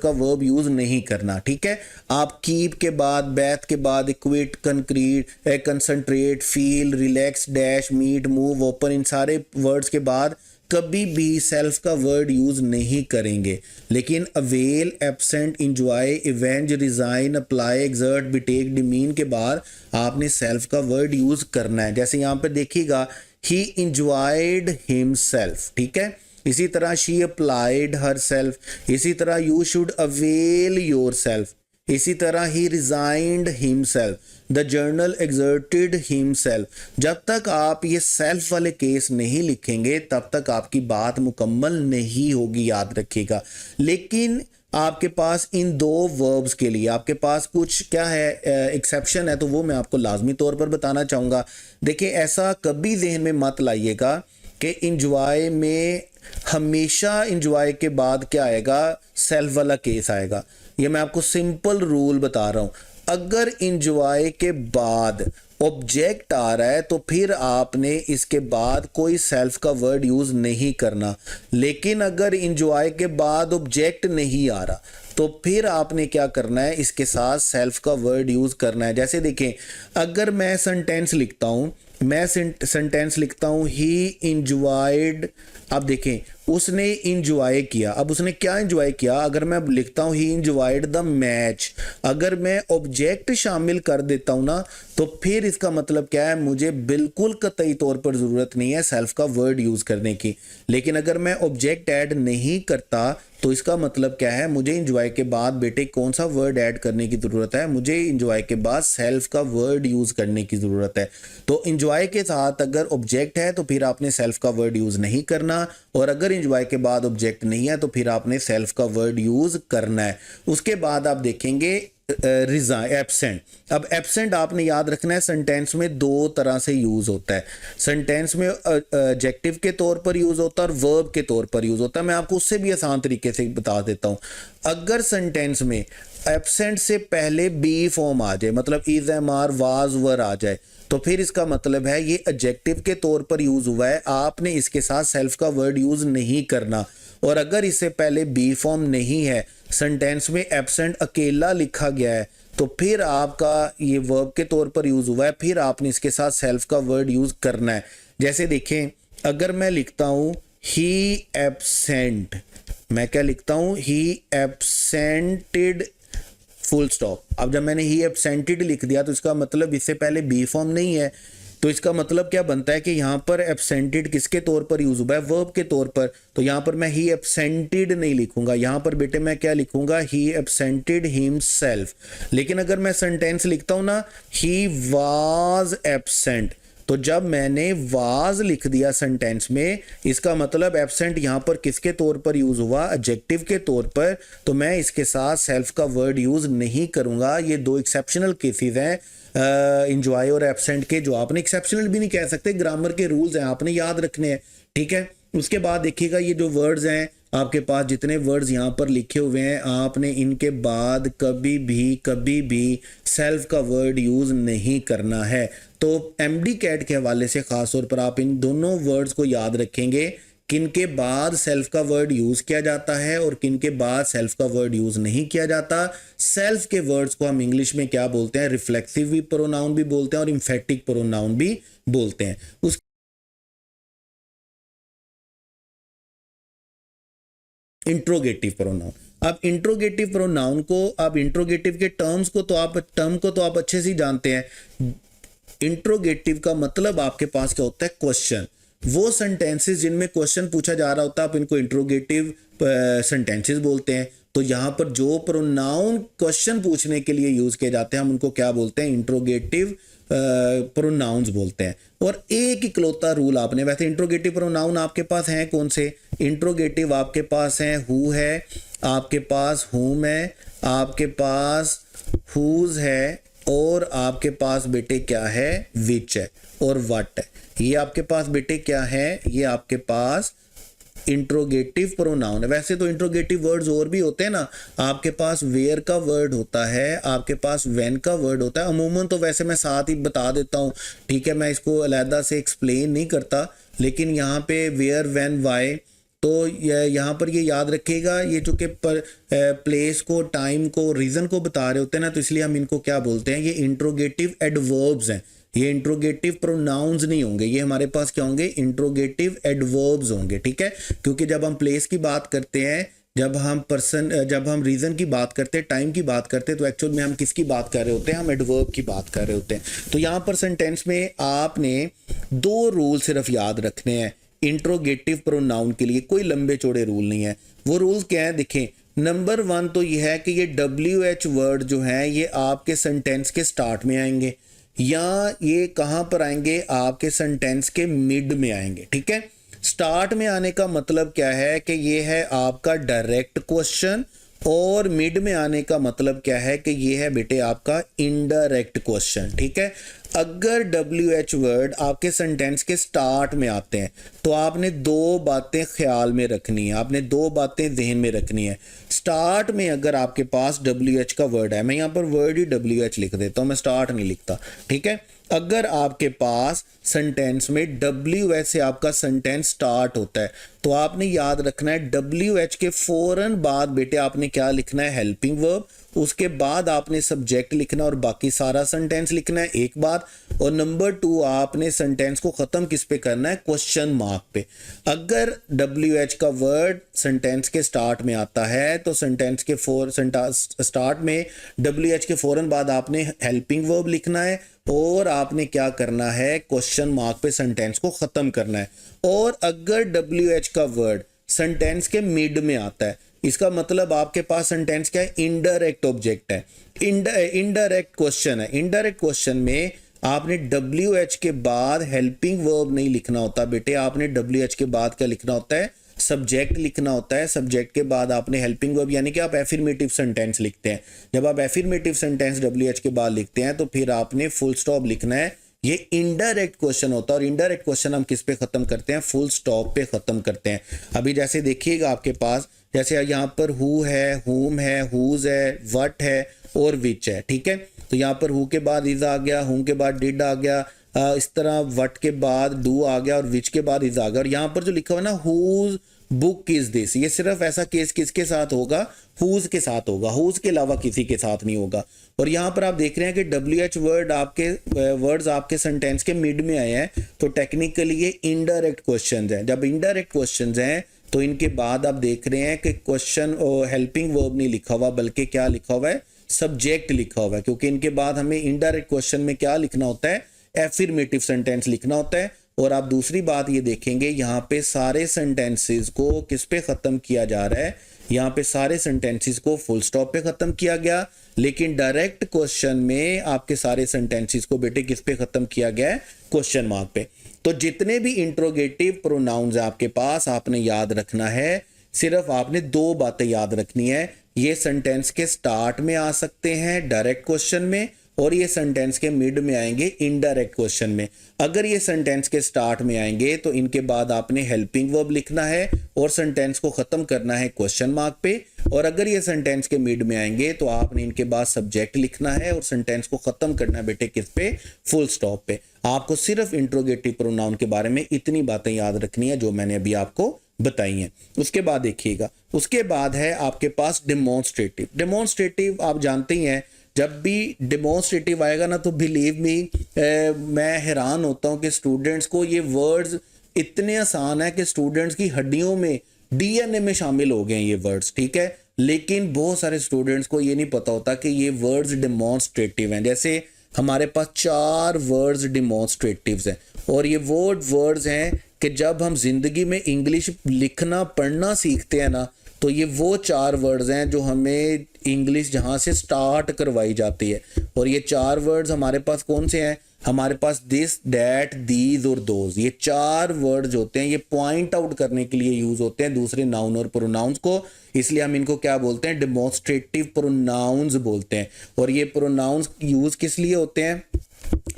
A: वर्ब यूज नहीं करना। ठीक है। आप कीप के बाद, बैथ के बाद, acquit, concrete, concentrate, feel, relax, dash, meet, move, open, इन सारे वर्ड्स के बाद कभी भी सेल्फ का वर्ड यूज नहीं करेंगे। लेकिन avail, absent, enjoy, avenge, resign, apply, exert, betake, demean के बाद आपने सेल्फ का वर्ड यूज करना है। जैसे यहाँ पे देखिएगा ही इंजॉयड हिमसेल्फ। ठीक है। इसी तरह शी अप्लाइड हर सेल्फ। इसी तरह you should avail yourself. इसी तरह ही resigned himself, the general exerted himself. जब तक आप ये सेल्फ वाले केस नहीं लिखेंगे तब तक आपकी बात मुकम्मल नहीं होगी, याद रखिएगा। लेकिन आपके पास इन दो वर्ब्स के लिए आपके पास कुछ क्या है, एक्सेप्शन है, तो वो मैं आपको लाजमी तौर पर बताना चाहूँगा। देखिए ऐसा कभी जहन में मत लाइएगा कि इंजॉय में हमेशा इंजॉय के बाद क्या आएगा, सेल्फ वाला केस आएगा। ये मैं आपको सिंपल रूल बता रहा हूं। अगर इंजॉय के बाद ऑब्जेक्ट आ रहा है तो फिर आपने इसके बाद कोई सेल्फ का वर्ड यूज नहीं करना। लेकिन अगर इंजॉय के बाद ऑब्जेक्ट नहीं आ रहा तो फिर आपने क्या करना है, इसके साथ सेल्फ का वर्ड यूज करना है। जैसे देखें अगर मैं सेंटेंस लिखता हूं ही इंजॉयड। अब देखें उसने इंजॉय किया। अब उसने क्या इंजॉय किया, अगर मैं लिखता हूं ही इंजॉयड द मैच, अगर मैं ऑब्जेक्ट शामिल कर देता हूं ना तो फिर इसका मतलब क्या है, मुझे बिल्कुल कतई तौर पर जरूरत नहीं है सेल्फ का वर्ड यूज करने की। लेकिन अगर मैं ऑब्जेक्ट ऐड नहीं करता तो इसका मतलब क्या है, मुझे इंजॉय के बाद बेटे कौन सा वर्ड ऐड करने की जरूरत है, मुझे इंजॉय के बाद सेल्फ का वर्ड यूज करने की जरूरत है। तो इंजॉय के साथ अगर ऑब्जेक्ट है तो फिर आपने सेल्फ का वर्ड यूज नहीं करना, और अगर इंजॉय के बाद ऑब्जेक्ट नहीं है तो फिर आपने सेल्फ का वर्ड यूज करना है। उसके बाद आप देखेंगे रिजाइन, एब्सेंट। अब एब्सेंट आपने याद रखना है सेंटेंस में दो तरह से यूज होता है। सेंटेंस में एडजेक्टिव के तौर पर यूज होता है और वर्ब के तौर पर यूज होता है। मैं आपको उससे भी आसान तरीके से बता देता हूं। अगर सेंटेंस में एब्सेंट से पहले बी फॉर्म आ जाए, मतलब इज, एम, आर, वाज, वर आ जाए, तो फिर इसका मतलब है ये एडजेक्टिव के तौर पर यूज हुआ है, आपने इसके साथ सेल्फ का वर्ड यूज नहीं करना। और अगर इससे पहले बी फॉर्म नहीं है, सेंटेंस में एब्सेंट अकेला लिखा गया है, तो फिर आपका ये वर्ब के तौर पर यूज हुआ है, फिर आपने इसके साथ सेल्फ का वर्ड यूज करना है। जैसे देखें अगर मैं लिखता हूं ही एब्सेंट, मैं क्या लिखता हूँ, ही एब्सेंटेड फुल स्टॉप। अब जब मैंने ही एब्सेंटेड लिख दिया तो इसका मतलब इससे पहले बी फॉर्म नहीं है, तो इसका मतलब क्या बनता है कि यहाँ पर एब्सेंटेड किसके तौर पर यूज हुआ है, वर्ब के तौर पर। तो यहाँ पर मैं ही एब्सेंटेड नहीं लिखूंगा, यहाँ पर बेटे मैं क्या लिखूंगा, ही एब्सेंटेड हिमसेल्फ। लेकिन अगर मैं सेंटेंस लिखता हूं ना, ही वाज एब्सेंट, तो जब मैंने वाज लिख दिया सेंटेंस में, इसका मतलब एब्सेंट यहां पर किसके तौर पर यूज हुआ, एडजेक्टिव के तौर पर। तो मैं इसके साथ सेल्फ का वर्ड यूज नहीं करूंगा। ये दो एक्सेप्शनल केसेस हैं इंजॉय और एब्सेंट के, जो आपने एक्सेप्शनल भी नहीं कह सकते, ग्रामर के रूल्स हैं, आपने याद रखने हैं, ठीक है। उसके बाद देखिएगा ये जो वर्ड्स हैं आपके पास, जितने वर्ड्स यहाँ पर लिखे हुए हैं, आपने इनके बाद कभी भी सेल्फ का वर्ड यूज नहीं करना है। तो एमडी कैट के हवाले से खास तौर पर आप इन दोनों वर्ड्स को याद रखेंगे, किन के बाद सेल्फ का वर्ड यूज किया जाता है और किन के बाद सेल्फ का वर्ड यूज नहीं किया जाता। सेल्फ के वर्ड्स को हम इंग्लिश में क्या बोलते हैं, रिफ्लेक्सिव प्रोनाउन भी बोलते हैं और इंफेटिक प्रोनाउन भी बोलते हैं। उस इंट्रोगेटिव प्रोनाउन, अब इंट्रोगेटिव प्रोनाउन को, अब इंट्रोगेटिव के टर्म को तो आप अच्छे से जानते हैं। इंट्रोगेटिव का मतलब आपके पास क्या होता है, क्वेश्चन। वो सेंटेंसेस जिनमें क्वेश्चन पूछा जा रहा होता है, आप इनको इंट्रोगेटिव सेंटेंसेस बोलते हैं। तो यहां पर जो प्रोनाउन क्वेश्चन पूछने के लिए यूज किए जाते हैं, हम उनको क्या बोलते हैं, इंट्रोगेटिव प्रोनाउंस बोलते हैं। और एक इकलौता रूल आपने, वैसे इंट्रोगेटिव प्रोनाउन आपके पास हैं कौन से, इंट्रोगेटिव आपके पास हैं हु है, आपके पास हुम है, आपके पास हुज है, और आपके पास बेटे क्या है, विच है और व्हाट है। ये आपके पास बेटे क्या है, ये आपके पास इंट्रोगेटिव प्रोनाउन है। वैसे तो इंट्रोगेटिव वर्ड्स और भी होते हैं ना, आपके पास वेयर का वर्ड होता है, आपके पास व्हेन का वर्ड होता है। अमूमन तो वैसे मैं साथ ही बता देता हूँ, ठीक है, मैं इसको अलहदा से एक्सप्लेन नहीं करता। लेकिन यहाँ पे वेयर, व्हेन, व्हाई, तो यहाँ पर ये याद रखिएगा, ये जो कि प्लेस को, टाइम को, रीजन को बता रहे होते हैं ना, तो इसलिए हम इनको क्या बोलते हैं, ये इंट्रोगेटिव एडवर्ब्स हैं। ये इंट्रोगेटिव प्रोनाउंस नहीं होंगे, ये हमारे पास क्या होंगे, इंट्रोगेटिव एडवर्ब्स होंगे, ठीक है। क्योंकि जब हम प्लेस की बात करते हैं, जब हम रीजन की बात करते हैं, टाइम की बात करते हैं, तो एक्चुअल में हम किसकी बात कर रहे होते हैं, हम एडवर्ब की बात कर रहे होते हैं। तो यहाँ पर सेंटेंस में आपने दो रूल सिर्फ याद रखने हैं इंट्रोगेटिव प्रोनाउन के लिए, कोई लंबे चौड़े रूल नहीं है। वो रूल्स क्या है, देखें, नंबर 1 तो ये है कि ये WH वर्ड जो है ये आपके सेंटेंस के स्टार्ट में आएंगे, या ये कहां पर आएंगे, आपके सेंटेंस के मिड में आएंगे, ठीक है। स्टार्ट में आने का मतलब क्या है कि ये है आपका डायरेक्ट क्वेश्चन, और मिड में आने का मतलब क्या है कि ये है बेटे आपका इनडायरेक्ट क्वेश्चन, ठीक है। अगर WH वर्ड आपके सेंटेंस के स्टार्ट में आते हैं तो आपने दो बातें ख्याल में रखनी है, आपने दो बातें जहन में रखनी है। स्टार्ट में अगर आपके पास WH का वर्ड है, मैं यहाँ पर वर्ड ही WH लिख देता हूँ, मैं स्टार्ट नहीं लिखता, ठीक है। अगर आपके पास सेंटेंस में WH से आपका सेंटेंस स्टार्ट होता है, तो आपने याद रखना है WH के फौरन बाद बेटे आपने क्या लिखना है, हेल्पिंग वर्ब, उसके बाद आपने सब्जेक्ट लिखना और बाकी सारा सेंटेंस लिखना है, एक बात। और नंबर 2 आपने सेंटेंस को खत्म किस पे करना है, क्वेश्चन मार्क पे। अगर WH का वर्ड सेंटेंस के स्टार्ट में आता है तो सेंटेंस के स्टार्ट में WH के फौरन बाद आपने हेल्पिंग वर्ब लिखना है, और आपने क्या करना है, क्वेश्चन मार्क पे सेंटेंस को खत्म करना है। और अगर WH का वर्ड सेंटेंस के मिड में आता है, इसका मतलब आपके पास सेंटेंस क्या है, इनडायरेक्ट ऑब्जेक्ट है, इनडायरेक्ट क्वेश्चन है। इनडायरेक्ट क्वेश्चन में आपने WH के बाद हेल्पिंग वर्ब नहीं लिखना होता बेटे, आपने WH के बाद क्या लिखना होता है, सब्जेक्ट लिखना होता है। सब्जेक्ट के बाद आपने हेल्पिंग वर्ब, यानी कि आप एफर्मेटिव सेंटेंस लिखते हैं। जब आप एफर्मेटिव सेंटेंस WH के बाद लिखते हैं तो फिर आपने फुल स्टॉप लिखना है। ये इनडायरेक्ट क्वेश्चन होता है, और इनडायरेक्ट क्वेश्चन हम किस पे खत्म करते हैं, फुल स्टॉप पे खत्म करते हैं। अभी जैसे देखिएगा आपके पास, जैसे यहाँ पर हु है, हुम है, हुज है, व्हाट है और विच है, ठीक है। तो यहाँ पर हु के बाद इज आ गया, हुम के बाद डिड आ गया, इस तरह व्हाट के बाद डू आ गया और विच के बाद इज आ गया। और यहाँ पर जो लिखा हुआ ना, हुज बुक इज दिस, ये सिर्फ ऐसा केस किसके साथ होगा, हुज के साथ होगा, हुज के अलावा किसी के साथ नहीं होगा। और यहाँ पर आप देख रहे हैं कि WH वर्ड्स आपके सेंटेंस के मिड में आए हैं, तो टेक्निकली ये इनडायरेक्ट क्वेश्चंस हैं। जब इनडायरेक्ट क्वेश्चंस हैं तो इनके बाद आप देख रहे हैं कि क्वेश्चन हेल्पिंग वर्ब नहीं लिखा हुआ बल्कि क्या लिखा हुआ है, सब्जेक्ट लिखा हुआ है, क्योंकि इनके बाद हमें इनडायरेक्ट क्वेश्चन में क्या लिखना होता है, एफर्मेटिव सेंटेंस लिखना होता है। और आप दूसरी बात ये देखेंगे यहाँ पे सारे सेंटेंसेस को किस पे खत्म किया जा रहा है, यहाँ पे सारे सेंटेंसेस को फुल स्टॉप पे खत्म किया गया, लेकिन डायरेक्ट क्वेश्चन में आपके सारे सेंटेंसेस को बेटे किस पे खत्म किया गया है, क्वेश्चन मार्क पे। तो जितने भी इंट्रोगेटिव प्रोनाउंस है आपके पास, आपने याद रखना है, सिर्फ आपने दो बातें याद रखनी है, ये सेंटेंस के स्टार्ट में आ सकते हैं डायरेक्ट क्वेश्चन में, और ये सेंटेंस के मिड में आएंगे इनडायरेक्ट क्वेश्चन में। अगर ये सेंटेंस के स्टार्ट में आएंगे तो इनके बाद आपने हेल्पिंग वर्ब लिखना है और सेंटेंस को खत्म करना है क्वेश्चन मार्क पे, और अगर ये सेंटेंस के मिड में आएंगे तो आपने इनके बाद सब्जेक्ट लिखना है और सेंटेंस को खत्म करना है बेटे किस पे, फुल स्टॉप पे। आपको सिर्फ इंट्रोगेटिव प्रोनाउन के बारे में इतनी बातें याद रखनी है जो मैंने अभी आपको बताई हैं। उसके बाद देखिएगा, उसके बाद है आपके पास डेमोन्स्ट्रेटिव। डेमोन्स्ट्रेटिव आप जानते ही हैं, जब भी डेमोन्स्ट्रेटिव आएगा ना तो बिलीव मी मैं हैरान होता हूँ कि स्टूडेंट्स को ये वर्ड्स इतने आसान है कि स्टूडेंट्स की हड्डियों में, डीएनए में शामिल हो गए हैं ये वर्ड्स, ठीक है। लेकिन बहुत सारे स्टूडेंट्स को ये नहीं पता होता कि ये वर्ड्स डेमोन्स्ट्रेटिव हैं। जैसे हमारे पास 4 वर्ड्स डेमोन्स्ट्रेटिव्स हैं, और ये वर्ड्स हैं कि जब हम जिंदगी में इंग्लिश लिखना पढ़ना सीखते हैं ना, तो ये वो 4 वर्ड्स हैं जो हमें इंग्लिश जहाँ से स्टार्ट करवाई जाती है। और ये 4 वर्ड्स हमारे पास कौन से हैं, हमारे पास दिस, दैट, दीज और दोज। ये 4 वर्ड्स होते हैं, ये पॉइंट आउट करने के लिए यूज होते हैं दूसरे नाउन और प्रोनाउंस को, इसलिए हम इनको क्या बोलते हैं, डेमोन्स्ट्रेटिव प्रोनाउंस बोलते हैं। और ये प्रोनाउंस यूज किस लिए होते हैं,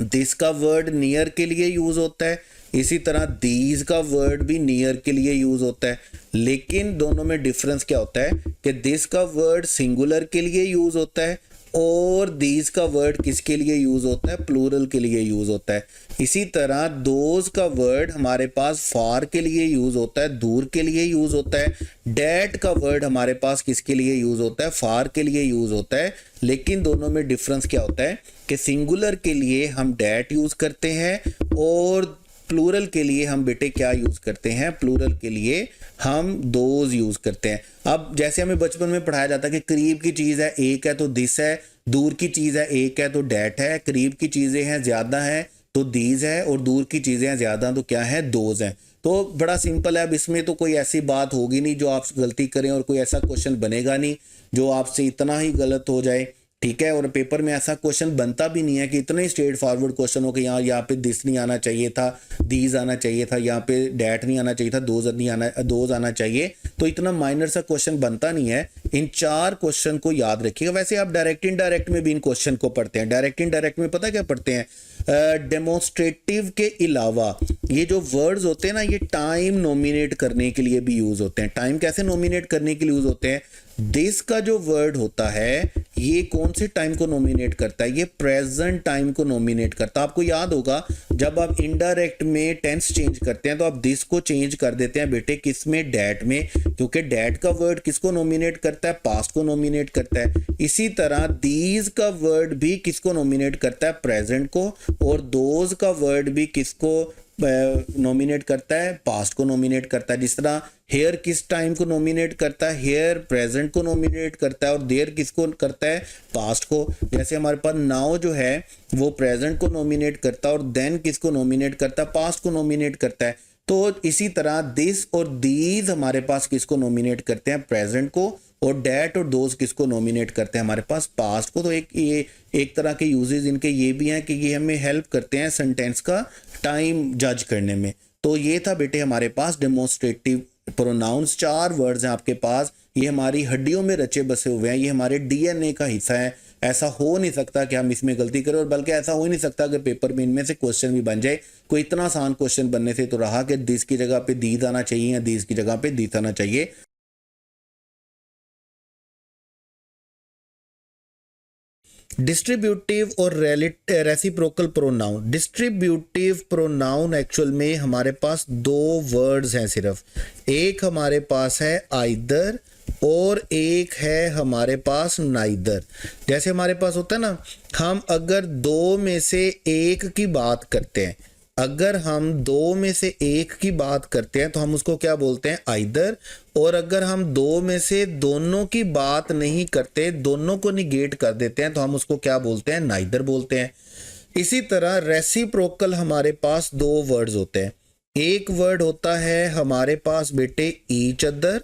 A: दिस का वर्ड नियर के लिए यूज होता है, इसी तरह दीज का वर्ड भी नियर के लिए यूज होता है। लेकिन दोनों में डिफरेंस क्या होता है कि दिस का वर्ड सिंगुलर के लिए यूज होता है और दीज का वर्ड किसके लिए यूज होता है, प्लूरल के लिए यूज होता है। इसी तरह दोज का वर्ड हमारे पास फार के लिए यूज होता है, दूर के लिए यूज होता है। डैट का वर्ड हमारे पास किसके लिए यूज होता है, फार के लिए यूज होता है। लेकिन दोनों में डिफरेंस क्या होता है कि सिंगुलर के लिए हम डैट यूज करते हैं और प्लूरल के लिए हम बेटे क्या यूज करते हैं, प्लूरल के लिए हम दोज यूज करते हैं। अब जैसे हमें बचपन में पढ़ाया जाता है कि करीब की चीज है एक है तो दिस है, दूर की चीज है एक है तो डैट है, करीब की चीजें हैं ज्यादा है तो दीज है, और दूर की चीजें हैं ज्यादा तो क्या है, दोज है। तो बड़ा सिंपल है। अब इसमें तो कोई ऐसी बात होगी नहीं जो आप गलती करें, और कोई ऐसा क्वेश्चन बनेगा नहीं जो आपसे इतना ही गलत हो जाए, ठीक है। और पेपर में ऐसा क्वेश्चन बनता भी नहीं है कि इतना ही स्ट्रेट फॉरवर्ड क्वेश्चन हो कि यहाँ पे दिस नहीं आना चाहिए था, दीज आना चाहिए था, यहाँ पे डैट नहीं आना चाहिए था, दोज आना चाहिए। तो इतना माइनर सा क्वेश्चन बनता नहीं है। इन 4 क्वेश्चन को याद रखिएगा। वैसे आप डायरेक्ट इनडायरेक्ट में भी इन क्वेश्चन को पढ़ते हैं। डायरेक्ट इनडायरेक्ट में पता क्या पढ़ते हैं, डेमोन्स्ट्रेटिव के अलावा ये जो वर्ड्स होते हैं ना, ये टाइम नोमिनेट करने के लिए भी यूज होते हैं। टाइम कैसे नोमिनेट करने के लिए यूज होते हैं, दिस का जो वर्ड होता है ये कौन से टाइम को नोमिनेट करता है, ये प्रेजेंट टाइम को नोमिनेट करता है। आपको याद होगा जब आप इनडायरेक्ट में टेंस चेंज करते हैं तो आप दिस को चेंज कर देते हैं बेटे किस में, डैट में, क्योंकि डैट का वर्ड किसको नोमिनेट करता है, पास्ट को नोमिनेट करता है। इसी तरह दीज का वर्ड भी किसको नोमिनेट करता है, प्रेजेंट को, और दोज का वर्ड भी किसको नोमिनेट करता है, पास्ट को नोमिनेट करता है। जिस तरह हेयर किस टाइम को नोमिनेट करता है, हेयर प्रेजेंट को नोमिनेट करता है, और देयर किसको करता है, पास्ट को। जैसे हमारे पास नाउ जो है वो प्रेजेंट को नोमिनेट करता है और देन किसको नोमिनेट करता है, पास्ट को नोमिनेट करता है। तो इसी तरह दिस और दीज हमारे पास किसको नोमिनेट करते हैं, प्रेजेंट को, और डैट और दोज किसको नोमिनेट करते हैं, हमारे पास पास्ट को। तो एक तरह के यूजेस इनके ये भी हैं कि ये हमें हेल्प करते हैं सेंटेंस का टाइम जज करने में। तो ये था बेटे हमारे पास डेमोन्स्ट्रेटिव प्रोनाउंस। 4 वर्ड्स हैं आपके पास, ये हमारी हड्डियों में रचे बसे हुए हैं, ये हमारे डीएनए का हिस्सा है। ऐसा हो नहीं सकता कि हम इसमें गलती करें, और बल्कि ऐसा हो ही नहीं सकता अगर पेपर में इनमें से क्वेश्चन भी बन जाए। कोई इतना आसान क्वेश्चन बनने से तो रहा कि दिस की जगह पे दीज आना चाहिए या दीज की जगह पे दीस आना चाहिए। डिस्ट्रीब्यूटिव और reciprocal pronoun. Distributive pronoun actual में हमारे पास 2 वर्ड्स हैं सिर्फ। एक हमारे पास है आइदर और एक है हमारे पास नाइदर। जैसे हमारे पास होता है ना, हम अगर 2 में से एक की बात करते हैं, अगर हम दो में से एक की बात करते हैं तो हम उसको क्या बोलते हैं, आइदर। और अगर हम दो में से दोनों की बात नहीं करते, दोनों को निगेट कर देते हैं, तो हम उसको क्या बोलते हैं, नाइदर बोलते हैं। इसी तरह रेसिप्रोकल हमारे पास दो वर्ड्स होते हैं। एक वर्ड होता है हमारे पास बेटे ईच अदर,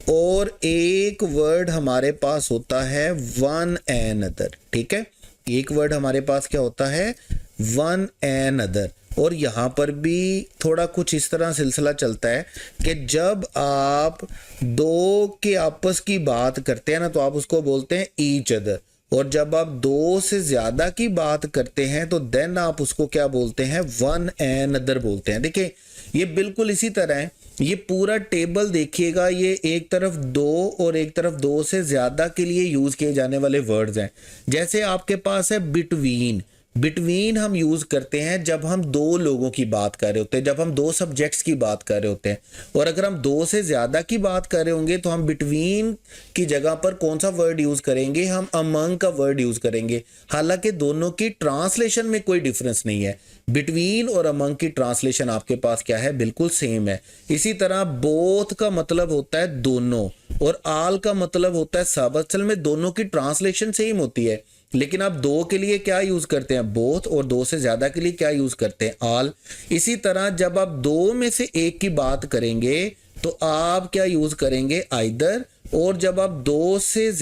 A: और एक वर्ड हमारे पास होता है वन एन अदर। ठीक है, एक वर्ड हमारे पास क्या होता है, वन एन अदर। और यहाँ पर भी थोड़ा कुछ इस तरह सिलसिला चलता है कि जब आप दो के आपस की बात करते हैं ना, तो आप उसको बोलते हैं ईच अदर। और जब आप दो से ज्यादा की बात करते हैं तो देन आप उसको क्या बोलते हैं, वन एन अदर बोलते हैं। देखिए ये बिल्कुल इसी तरह है, ये पूरा टेबल देखिएगा, ये एक तरफ दो और एक तरफ दो से ज्यादा के लिए यूज किए जाने वाले वर्ड्स हैं। जैसे आपके पास है बिटवीन, बिटवीन हम यूज करते हैं जब हम दो लोगों की बात कर रहे होते हैं, जब हम दो सब्जेक्ट्स की बात कर रहे होते हैं। और अगर हम दो से ज्यादा की बात कर रहे होंगे तो हम बिटवीन की जगह पर कौन सा वर्ड यूज करेंगे, हम अमंग का वर्ड यूज करेंगे। हालांकि दोनों की ट्रांसलेशन में कोई डिफरेंस नहीं है, बिटवीन और अमंग की ट्रांसलेशन आपके पास क्या है, बिल्कुल सेम है। इसी तरह बोथ का मतलब होता है दोनों, और आल का मतलब होता है सब। असल में दोनों की ट्रांसलेशन सेम होती है, लेकिन आप दो के लिए क्या यूज करते हैं, बोथ, और दो से ज्यादा के लिए क्या यूज करते हैं, आल। इसी तरह जब आप दो में से एक की बात करेंगे तो आप क्या यूज करेंगे, आइदर। और जब आप दो से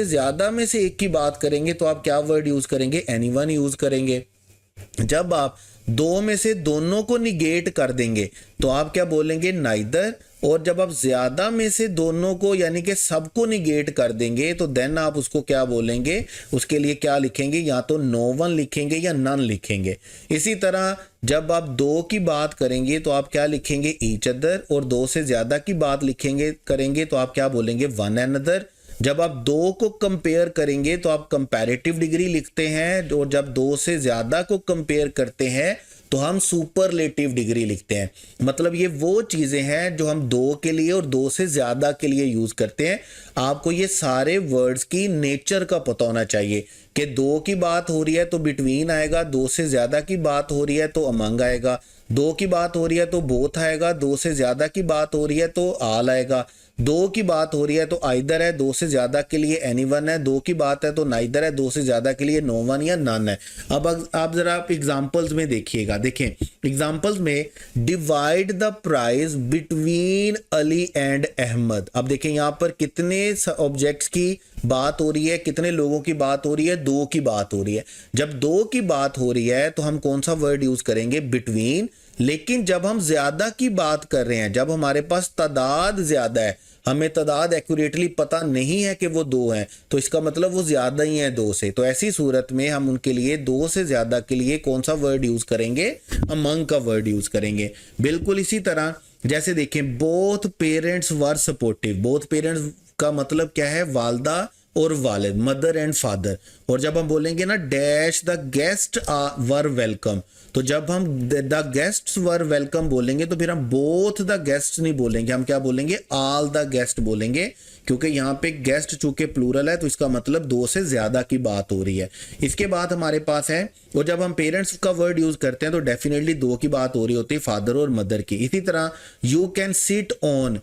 A: ज्यादा में से एक की बात करेंगे तो आप क्या वर्ड यूज करेंगे, एनीवन यूज करेंगे। जब आप दो में से दोनों को निगेट कर देंगे तो आप क्या बोलेंगे, नाइदर। और जब आप ज्यादा में से दोनों को यानी कि सबको निगेट कर देंगे तो देन आप उसको क्या बोलेंगे, उसके लिए क्या लिखेंगे, या तो नो वन लिखेंगे या नन लिखेंगे। इसी तरह जब आप दो की बात करेंगे तो आप क्या लिखेंगे, ईच अदर। और दो से ज्यादा की बात करेंगे तो आप क्या बोलेंगे, वन अनदर। जब आप दो को कंपेयर करेंगे तो आप कंपैरेटिव डिग्री लिखते हैं, और जब दो से ज्यादा को कंपेयर करते हैं तो हम सुपरलेटिव डिग्री लिखते हैं। मतलब ये वो चीजें हैं जो हम दो के लिए और दो से ज्यादा के लिए यूज करते हैं। आपको ये सारे वर्ड्स की नेचर का पता होना चाहिए कि दो की बात हो रही है तो बिटवीन आएगा, दो से ज्यादा की बात हो रही है तो अमंग आएगा, दो की बात हो रही है तो बोथ आएगा, दो से ज्यादा की बात हो रही है तो आल आएगा, दो की बात हो रही है तो आइदर है, दो से ज्यादा के लिए एनीवन है, दो की बात है तो नाइदर है, दो से ज्यादा के लिए नो वन या नन है। अब आप जरा आप एग्जांपल्स में देखिएगा, देखें एग्जांपल्स में, divide the price between Ali and Ahmad. अब देखें यहाँ पर कितने ऑब्जेक्ट्स की बात हो रही है, कितने लोगों की बात हो रही है, दो की बात हो रही है। जब दो की बात हो रही है तो हम कौन सा वर्ड यूज करेंगे, बिटवीन। लेकिन जब हम ज्यादा की बात कर रहे हैं, जब हमारे पास तादाद ज्यादा है, हमें तादाद एक्यूरेटली पता नहीं है कि वो दो हैं, तो इसका मतलब वो ज्यादा ही है दो से, तो ऐसी सूरत में हम उनके लिए दो से ज्यादा के लिए कौन सा वर्ड यूज करेंगे, अमंग का वर्ड यूज करेंगे। बिल्कुल इसी तरह जैसे देखें, both parents were supportive. Both parents का मतलब क्या है, वालदा और वालिद, मदर एंड फादर। और जब हम बोलेंगे ना dash the guest were welcome, तो जब हम द गेस्ट्स वर वेलकम बोलेंगे तो फिर हम बोथ द गेस्ट नहीं बोलेंगे, हम क्या बोलेंगे, ऑल द गेस्ट बोलेंगे, क्योंकि यहाँ पे गेस्ट चूंकि प्लूरल है तो इसका मतलब दो से ज्यादा की बात हो रही है। इसके बाद हमारे पास है, और जब हम पेरेंट्स का वर्ड यूज करते हैं तो डेफिनेटली दो की बात हो रही होती है, फादर और मदर की। इसी तरह you can sit on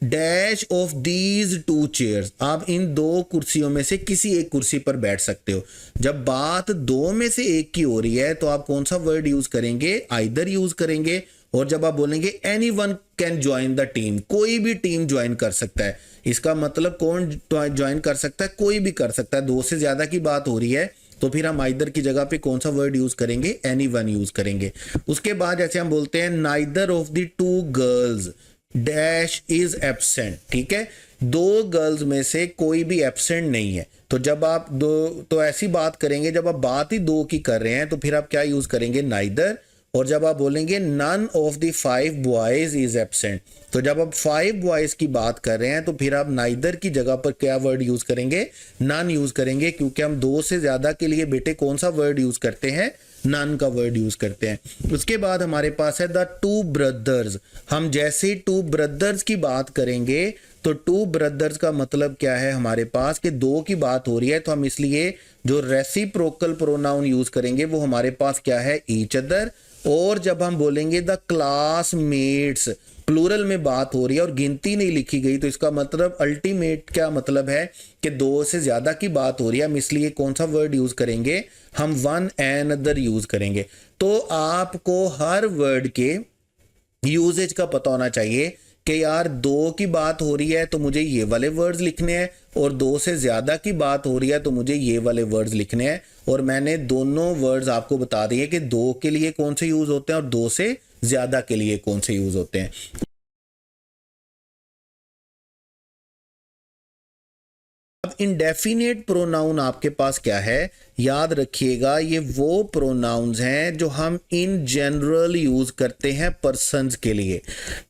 A: dash of these two chairs, आप इन दो कुर्सियों में से किसी एक कुर्सी पर बैठ सकते हो। जब बात दो में से एक की हो रही है तो आप कौन सा वर्ड यूज करेंगे, आइदर यूज करेंगे। और जब आप बोलेंगे anyone can join the team, कोई भी टीम ज्वाइन कर सकता है, इसका मतलब कौन ज्वाइन कर सकता है, कोई भी कर सकता है। दो से ज्यादा की बात हो रही है तो फिर हम आइदर की जगह पे कौन सा वर्ड यूज करेंगे, एनीवन यूज करेंगे। उसके बाद जैसे हम बोलते हैं neither of the two girls dash is absent, ठीक है, दो गर्ल्स में से कोई भी एब्सेंट नहीं है। तो जब आप दो, तो ऐसी बात करेंगे, जब आप बात ही दो की कर रहे हैं तो फिर आप क्या यूज करेंगे, नाइदर। और जब आप बोलेंगे none of the 5 boys is absent, तो जब आप 5 बॉयज की बात कर रहे हैं तो फिर आप नाइदर की जगह पर क्या वर्ड यूज करेंगे, नन यूज करेंगे, क्योंकि हम दो से ज्यादा के लिए बेटे कौन सा वर्ड यूज करते हैं, नन का वर्ड यूज करते हैं। उसके बाद हमारे पास है द टू ब्रदर्स। हम जैसे टू ब्रदर्स की बात करेंगे तो टू ब्रदर्स का मतलब क्या है हमारे पास कि दो की बात हो रही है, तो हम इसलिए जो रेसिप्रोकल प्रोनाउन यूज करेंगे वो हमारे पास क्या है, ईच अदर। और जब हम बोलेंगे द क्लासमेट्स, प्लूरल में बात हो रही है और गिनती नहीं लिखी गई, तो इसका मतलब अल्टीमेट क्या मतलब है कि दो से ज्यादा की बात हो रही है, हम इसलिए कौन सा वर्ड यूज करेंगे, हम वन एंड अदर यूज करेंगे। तो आपको हर वर्ड के यूजेज का पता होना चाहिए कि यार दो की बात हो रही है तो मुझे ये वाले वर्ड्स लिखने हैं, और दो से ज्यादा की बात हो रही है तो मुझे ये वाले वर्ड्स लिखने हैं। और मैंने दोनों वर्ड्स आपको बता दिए कि दो के लिए कौन से यूज होते हैं और दो से ज्यादा के लिए कौन से यूज होते हैं। अब इंडेफिनेट प्रोनाउन आपके पास क्या है, याद रखिएगा ये वो प्रोनाउंस हैं जो हम इन जनरल यूज करते हैं पर्सन्स के लिए।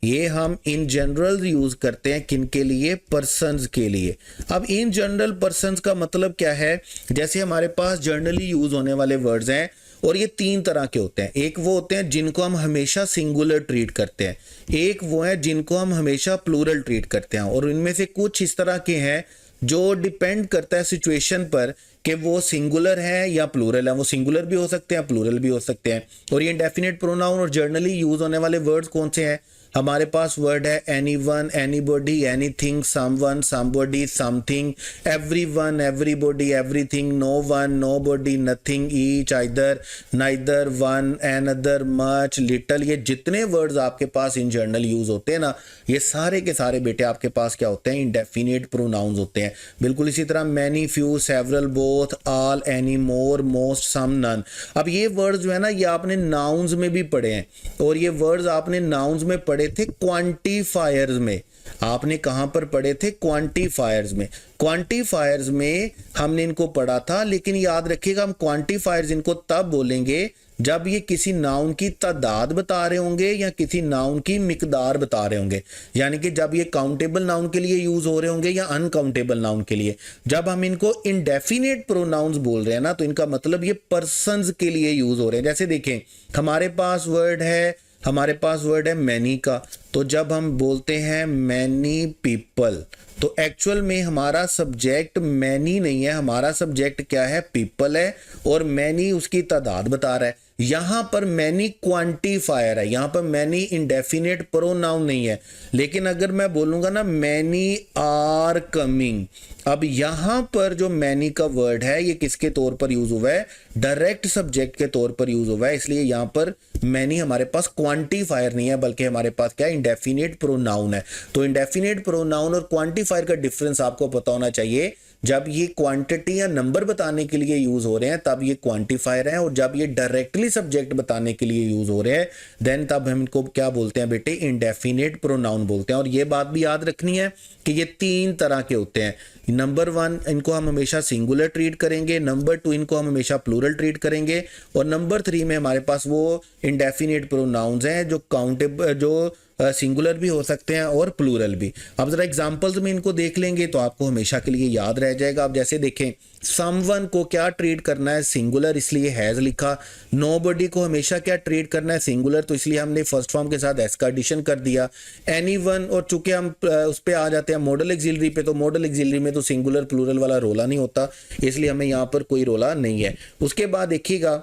A: ये हम इन जनरल यूज करते हैं किन के लिए, पर्सन्स के लिए। अब इन जनरल पर्सन्स का मतलब क्या है, जैसे हमारे पास जनरली यूज होने वाले वर्ड्स हैं और ये तीन तरह के होते हैं। एक वो होते हैं जिनको हम हमेशा सिंगुलर ट्रीट करते हैं, एक वो है जिनको हम हमेशा प्लूरल ट्रीट करते हैं, और इनमें से कुछ इस तरह के हैं जो डिपेंड करता है सिचुएशन पर कि वो सिंगुलर है या प्लूरल है। वो सिंगुलर भी हो सकते हैं, प्लूरल भी हो सकते हैं। और ये इंडेफिनिट प्रोनाउन और जर्नली यूज होने वाले वर्ड्स कौन से हैं, हमारे पास वर्ड है anyone, anybody, anything, someone, somebody, something, everyone, everybody, everything, no one, nobody, nothing, each, either, neither, one, another, much, little. ये जितने वर्ड्स आपके पास इन जनरल यूज होते हैं ना, ये सारे के सारे बेटे आपके पास क्या होते हैं, इंडेफिनिट प्रोनाउंस होते हैं। बिल्कुल इसी तरह many, few, several, both, all, any, more, most, some, none. अब ये वर्ड्स जो है ना, ये आपने नाउन्स में भी पढ़े हैं, और ये वर्ड्स आपने नाउन्स में पढ़े थे क्वांटिफायर्स में। आपने कहां पर पढ़े थे, क्वांटिफायर्स में। क्वांटिफायर्स में हमने इनको पढ़ा था, लेकिन याद रखिएगा हम क्वांटिफायर्स इनको तब बोलेंगे जब ये किसी नाउन की तादाद बता रहे होंगे या किसी नाउन की मिकदार बता रहे होंगे, यानी कि जब ये काउंटेबल नाउन के लिए यूज हो रहे होंगे या अनकाउंटेबल नाउन के लिए। जब हम इनको इंडेफिनेट प्रोनाउंस बोल रहे हैं ना, तो इनका मतलब ये पर्सन्स के लिए यूज हो रहे हैं। जैसे देखें हमारे पास वर्ड है मैनी का, तो जब हम बोलते हैं मैनी पीपल, तो एक्चुअल में हमारा सब्जेक्ट मैनी नहीं है, हमारा सब्जेक्ट क्या है, पीपल है, और मैनी उसकी तादाद बता रहा है। यहां पर मैनी क्वांटिफायर है, यहां पर मैनी इंडेफिनेट प्रोनाउन नहीं है। लेकिन अगर मैं बोलूंगा ना मैनी आर कमिंग, अब यहां पर जो मैनी का वर्ड है ये किसके तौर पर यूज हुआ है, डायरेक्ट सब्जेक्ट के तौर पर यूज हुआ है, इसलिए यहां पर मैनी हमारे पास क्वांटिफायर नहीं है, बल्कि हमारे पास क्या है, इंडेफिनेट प्रोनाउन है। तो इंडेफिनेट प्रोनाउन और क्वांटिफायर का डिफरेंस आपको पता होना चाहिए। जब ये क्वांटिटी या नंबर बताने के लिए यूज हो रहे हैं तब ये क्वांटिफायर है, और जब ये डायरेक्टली सब्जेक्ट बताने के लिए यूज हो रहे हैं देन तब हम इनको क्या बोलते हैं बेटे, इंडेफिनेट प्रोनाउन बोलते हैं। और ये बात भी याद रखनी है कि ये तीन तरह के होते हैं। नंबर वन, इनको हम हमेशा सिंगुलर ट्रीट करेंगे, नंबर टू, इनको हम हमेशा प्लूरल ट्रीट करेंगे, और नंबर थ्री में हमारे पास वो इंडेफिनेट प्रोनाउंस हैं जो काउंटेबल, जो सिंगुलर भी हो सकते हैं और प्लूरल भी। अब जरा एग्जांपल्स में इनको देख लेंगे तो आपको हमेशा के लिए याद रह जाएगा। अब जैसे देखें समवन को क्या ट्रीट करना है, सिंगुलर, इसलिए हैज लिखा। नोबडी को हमेशा क्या ट्रीट करना है, सिंगुलर, तो इसलिए हमने फर्स्ट फॉर्म के साथ एस का एडिशन कर दिया। एनीवन, और चूंकि हम उस पे आ जाते हैं मॉडल एक्सिलरी पे, तो मॉडल एक्सिलरी में तो सिंगुलर प्लूरल वाला रोला नहीं होता, इसलिए हमें यहाँ पर कोई रोला नहीं है। उसके बाद देखिएगा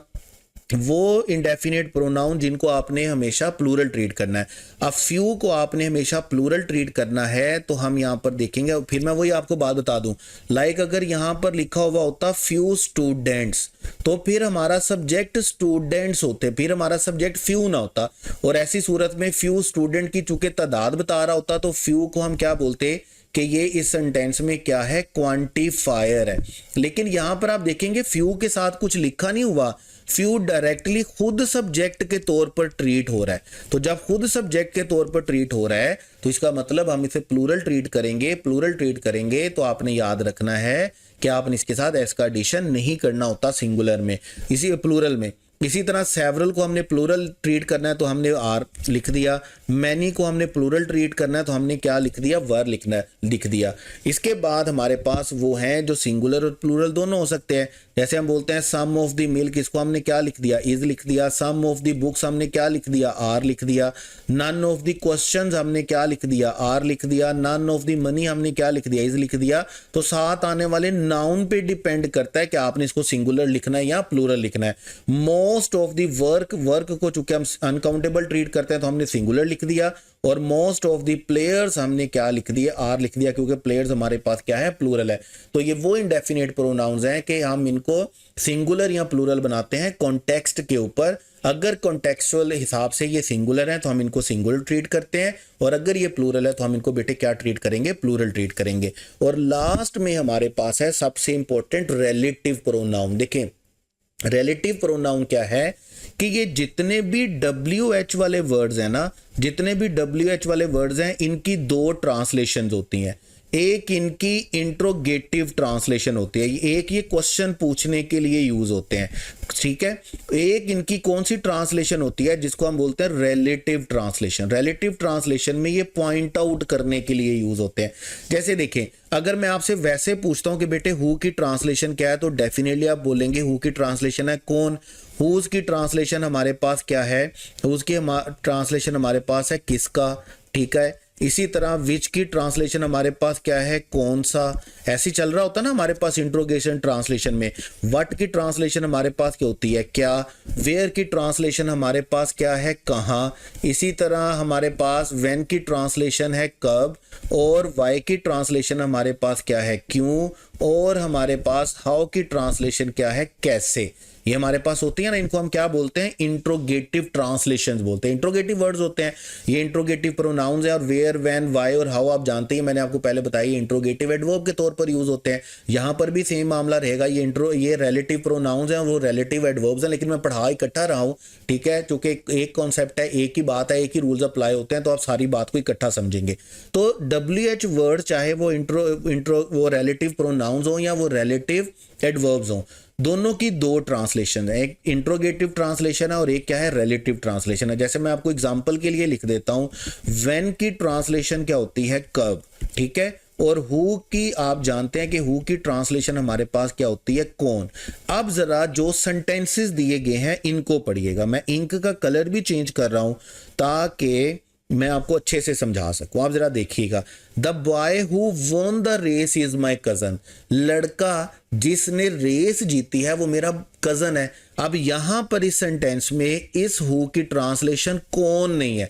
A: वो इंडेफिनेट प्रोनाउन जिनको आपने हमेशा प्लूरल ट्रीट करना है। अब फ्यू को आपने हमेशा प्लूरल ट्रीट करना है, तो हम यहां पर देखेंगे, फिर मैं वही आपको बात बता दूं, लाइक अगर यहां पर लिखा हुआ होता फ्यू स्टूडेंट्स, तो फिर हमारा सब्जेक्ट स्टूडेंट्स होते, फिर हमारा सब्जेक्ट फ्यू ना होता, और ऐसी सूरत में फ्यू स्टूडेंट की चूंकि तादाद बता रहा होता, तो फ्यू को हम क्या बोलते कि ये इस सेंटेंस में क्या है, क्वांटिफायर है। लेकिन यहां पर आप देखेंगे फ्यू के साथ कुछ लिखा नहीं हुआ, फ्यू डायरेक्टली खुद सब्जेक्ट के तौर पर ट्रीट हो रहा है। तो जब खुद सब्जेक्ट के तौर पर ट्रीट हो रहा है तो इसका मतलब हम इसे प्लूरल ट्रीट करेंगे। प्लूरल ट्रीट करेंगे तो आपने याद रखना है कि आपने इसके साथ एस का एडिशन नहीं करना होता सिंगुलर में, इसी प्लूरल में। इसी तरह सेवरल को हमने प्लूरल ट्रीट करना है तो हमने आर लिख दिया, मैनी को हमने प्लूरल ट्रीट करना है तो हमने क्या लिख दिया, वर लिख दिया। इसके बाद हमारे पास वो हैं जो सिंगुलर और प्लूरल दोनों हो सकते हैं। जैसे हम बोलते हैं सम ऑफ द मिल्क, इसको हमने क्या लिख दिया, इज लिख दिया। सम ऑफ द बुक्स हमने क्या लिख दिया, आर लिख दिया। नन ऑफ द क्वेश्चंस हमने क्या लिख दिया, आर लिख दिया। नन ऑफ द मनी हमने क्या लिख दिया, इज लिख दिया। तो साथ आने वाले नाउन पे डिपेंड करता है कि आपने इसको सिंगुलर लिखना है या प्लूरल लिखना है। मोस्ट ऑफ द वर्क को चूंकि हम अनकाउंटेबल ट्रीट करते हैं तो हमने सिंगुलर लिख दिया, और मोस्ट ऑफ द प्लेयर्स हमने क्या लिख दिया, आर लिख दिया, क्योंकि प्लेयर्स हमारे पास क्या है, प्लूरल है। तो ये वो इंडेफिनिट प्रोनाउंस हैं कि हम इनको सिंगुलर या प्लूरल बनाते हैं कॉन्टेक्स्ट के ऊपर। अगर कॉन्टेक्चुअल हिसाब से ये सिंगुलर है तो हम इनको सिंगुलर ट्रीट करते हैं, और अगर ये प्लूरल है तो हम इनको बेटे क्या ट्रीट करेंगे, प्लूरल ट्रीट करेंगे। और लास्ट में हमारे पास है सबसे इंपॉर्टेंट रिलेटिव प्रोनाउन। देखें रिलेटिव प्रोनाउन क्या है कि ये जितने भी WH वाले वर्ड्स हैं ना, जितने भी WH वाले वर्ड्स हैं, इनकी दो ट्रांसलेशंस होती हैं। एक इनकी इंट्रोगेटिव ट्रांसलेशन होती है, एक ये क्वेश्चन पूछने के लिए यूज होते हैं, ठीक है। एक इनकी कौन सी ट्रांसलेशन होती है जिसको हम बोलते हैं रिलेटिव ट्रांसलेशन। रिलेटिव ट्रांसलेशन में ये पॉइंट आउट करने के लिए यूज होते हैं। जैसे देखें, अगर मैं आपसे वैसे पूछता हूं कि बेटे हु की ट्रांसलेशन क्या है, तो डेफिनेटली आप बोलेंगे हु की ट्रांसलेशन है कौन। हुज की ट्रांसलेशन हमारे पास क्या है, हुज की ट्रांसलेशन हमारे पास है किसका, ठीक है। इसी तरह विच की ट्रांसलेशन हमारे पास क्या है, कौन सा। ऐसे चल रहा होता ना हमारे पास इंट्रोगेशन ट्रांसलेशन में। व्हाट की ट्रांसलेशन हमारे पास क्या होती है, क्या। वेयर की ट्रांसलेशन हमारे पास क्या है, कहाँ। इसी तरह हमारे पास व्हेन की ट्रांसलेशन है कब, और वाई की ट्रांसलेशन हमारे पास क्या है, क्यों। और हमारे पास हाउ की ट्रांसलेशन क्या है, कैसे। ये हमारे पास होती है ना, इनको हम क्या बोलते हैं, इंट्रोगेटिव ट्रांसलेशंस बोलते हैं। इंट्रोगेटिव वर्ड्स होते हैं, ये इंट्रोगेटिव प्रोनाउंस है। और वेयर, व्हेन, व्हाई और हाउ आप जानते हैं, मैंने आपको पहले बताया इंट्रोगेटिव एडवर्ब के तौर पर यूज होते हैं। यहां पर भी सेम मामला रहेगा। ये रिलेटिव प्रोनाउंस हैं, वो रिलेटिव एडवर्ब्स हैं, लेकिन मैं पढ़ा इकट्ठा रहा हूं, ठीक है, क्योंकि एक कॉन्सेप्ट है, एक ही बात है, एक ही रूल्स अप्लाई होते हैं, तो आप सारी बात को इकट्ठा समझेंगे। तो WH वर्ड चाहे वो वो रिलेटिव प्रोनाउंस हो या वो रिलेटिव एडवर्ब्स हो, दोनों की दो ट्रांसलेशन है। एक इंट्रोगेटिव ट्रांसलेशन है और एक क्या है, रिलेटिव ट्रांसलेशन है। जैसे मैं आपको एग्जांपल के लिए लिख देता हूं, व्हेन की ट्रांसलेशन क्या होती है, कब, ठीक है। और हु की आप जानते हैं कि हु की ट्रांसलेशन हमारे पास क्या होती है, कौन। अब जरा जो सेंटेंसेस दिए गए हैं इनको पढ़िएगा। मैं इंक का कलर भी चेंज कर रहा हूं ताकि मैं आपको अच्छे से समझा सकूं। आप जरा देखिएगा, the boy who won the race is my cousin. लड़का जिसने रेस जीती है वो मेरा कजन है। अब यहां पर इस सेंटेंस में इस हु की ट्रांसलेशन कौन नहीं है,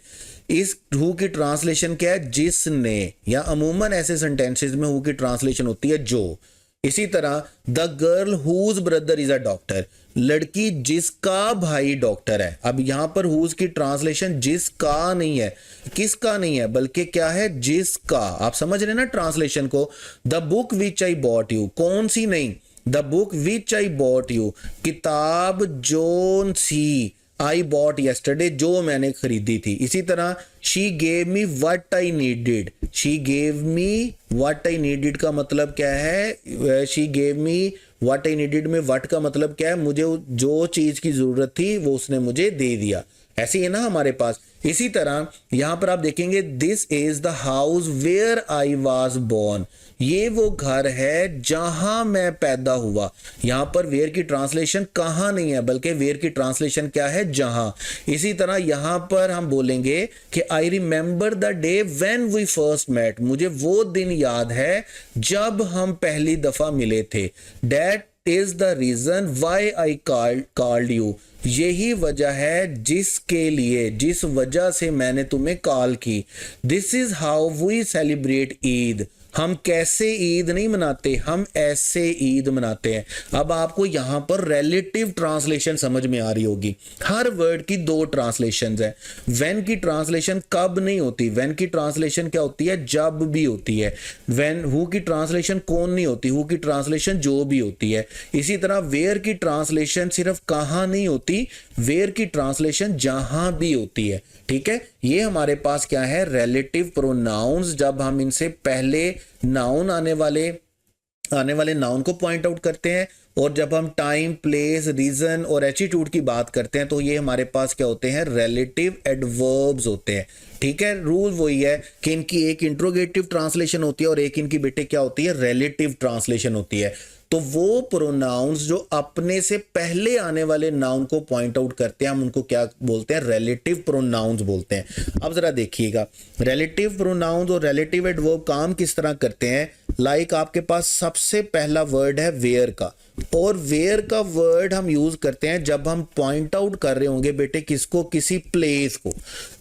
A: इस हु की ट्रांसलेशन क्या है, जिसने, या अमूमन ऐसे सेंटेंसेस में हु की ट्रांसलेशन होती है जो। इसी तरह the girl whose brother is a doctor, लड़की जिसका भाई डॉक्टर है। अब यहां पर हुज की ट्रांसलेशन जिसका नहीं है, किसका नहीं है, बल्कि क्या है, जिसका। आप समझ रहे ना ट्रांसलेशन को। The book which I bought you, कौन सी नहीं, the book which I bought you, किताब जोन सी, आई बॉट यस्टरडे, जो मैंने खरीदी थी। इसी तरह she gave me what I needed, she gave me what I needed का मतलब क्या है, she gave me what I needed में वट का मतलब क्या है, मुझे जो चीज की जरूरत थी वो उसने मुझे दे दिया। ऐसे ही है ना हमारे पास। इसी तरह यहां पर आप देखेंगे, this is the house where I was born, ये वो घर है जहां मैं पैदा हुआ। यहां पर वेयर की ट्रांसलेशन कहां नहीं है, बल्कि वेयर की ट्रांसलेशन क्या है, जहां। इसी तरह यहां पर हम बोलेंगे कि I remember the day when we first met, मुझे वो दिन याद है जब हम पहली दफा मिले थे। That is the reason why I called you, यही वजह है जिसके लिए, जिस वजह से मैंने तुम्हें कॉल की। This is how we celebrate Eid, हम कैसे ईद नहीं मनाते, हम ऐसे ईद मनाते हैं। अब आपको यहां पर रिलेटिव ट्रांसलेशन समझ में आ रही होगी। हर वर्ड की दो ट्रांसलेशंस है। व्हेन की ट्रांसलेशन कब नहीं होती, व्हेन की ट्रांसलेशन क्या होती है, जब भी होती है। व्हेन हु की ट्रांसलेशन कौन नहीं होती, हु की ट्रांसलेशन जो भी होती है। इसी तरह वेयर की ट्रांसलेशन सिर्फ कहां नहीं होती, वेयर की ट्रांसलेशन जहां भी होती है, ठीक है। ये हमारे पास क्या है, रिलेटिव प्रोनाउंस। जब हम इनसे पहले नाउन आने वाले नाउन को पॉइंट आउट करते हैं और जब हम टाइम, प्लेस, रीजन और एटीट्यूड की बात करते हैं तो ये हमारे पास क्या होते हैं, रिलेटिव एडवर्ब्स होते हैं। ठीक है, रूल वही है कि इनकी एक इंट्रोगेटिव ट्रांसलेशन होती है और एक इनकी बेटे क्या होती है, रिलेटिव ट्रांसलेशन होती है। तो वो प्रोनाउंस जो अपने से पहले आने वाले नाउन को पॉइंट आउट करते हैं, हम उनको क्या बोलते हैं, रिलेटिव प्रोनाउंस बोलते हैं। अब जरा देखिएगा, रिलेटिव प्रोनाउंस और रिलेटिव एडवर्ब काम किस तरह करते हैं। लाइक आपके पास सबसे पहला वर्ड है वेयर का, और वेयर का वर्ड हम यूज करते हैं जब हम पॉइंट आउट कर रहे होंगे बेटे किसको, किसी प्लेस को।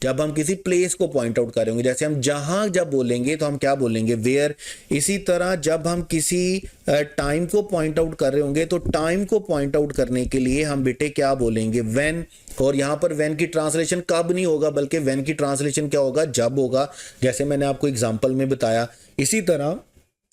A: जब हम किसी प्लेस को पॉइंट आउट कर रहे होंगे, जैसे हम जहां जब बोलेंगे तो हम क्या बोलेंगे, वेयर। इसी तरह जब हम किसी टाइम को पॉइंट आउट कर रहे होंगे तो टाइम को पॉइंट आउट करने के लिए हम बेटे क्या बोलेंगे, व्हेन। और यहां पर व्हेन की ट्रांसलेशन कब नहीं होगा, बल्कि व्हेन की ट्रांसलेशन क्या होगा, जब होगा, जैसे मैंने आपको एग्जांपल में बताया। इसी तरह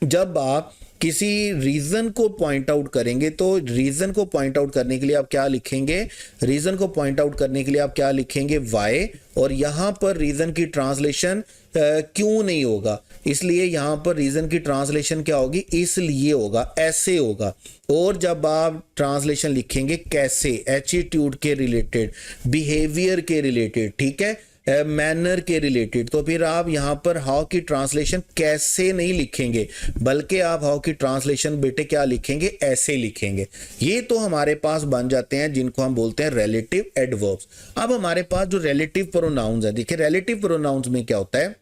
A: जब आप किसी रीजन को पॉइंट आउट करेंगे तो रीजन को पॉइंट आउट करने के लिए आप क्या लिखेंगे, रीजन को पॉइंट आउट करने के लिए आप क्या लिखेंगे, वाई। और यहां पर रीजन की ट्रांसलेशन क्यों नहीं होगा, इसलिए यहां पर रीजन की ट्रांसलेशन क्या होगी, इसलिए होगा, ऐसे होगा। और जब आप ट्रांसलेशन लिखेंगे कैसे, एटीट्यूड के रिलेटेड, बिहेवियर के रिलेटेड, ठीक है, मैनर के रिलेटेड, तो फिर आप यहां पर हाउ की ट्रांसलेशन कैसे नहीं लिखेंगे, बल्कि आप हाउ की ट्रांसलेशन बेटे क्या लिखेंगे, ऐसे लिखेंगे। ये तो हमारे पास बन जाते हैं जिनको हम बोलते हैं रिलेटिव एडवर्ब्स। अब हमारे पास जो रिलेटिव प्रोनाउंस है, देखिए रिलेटिव प्रोनाउंस में क्या होता है,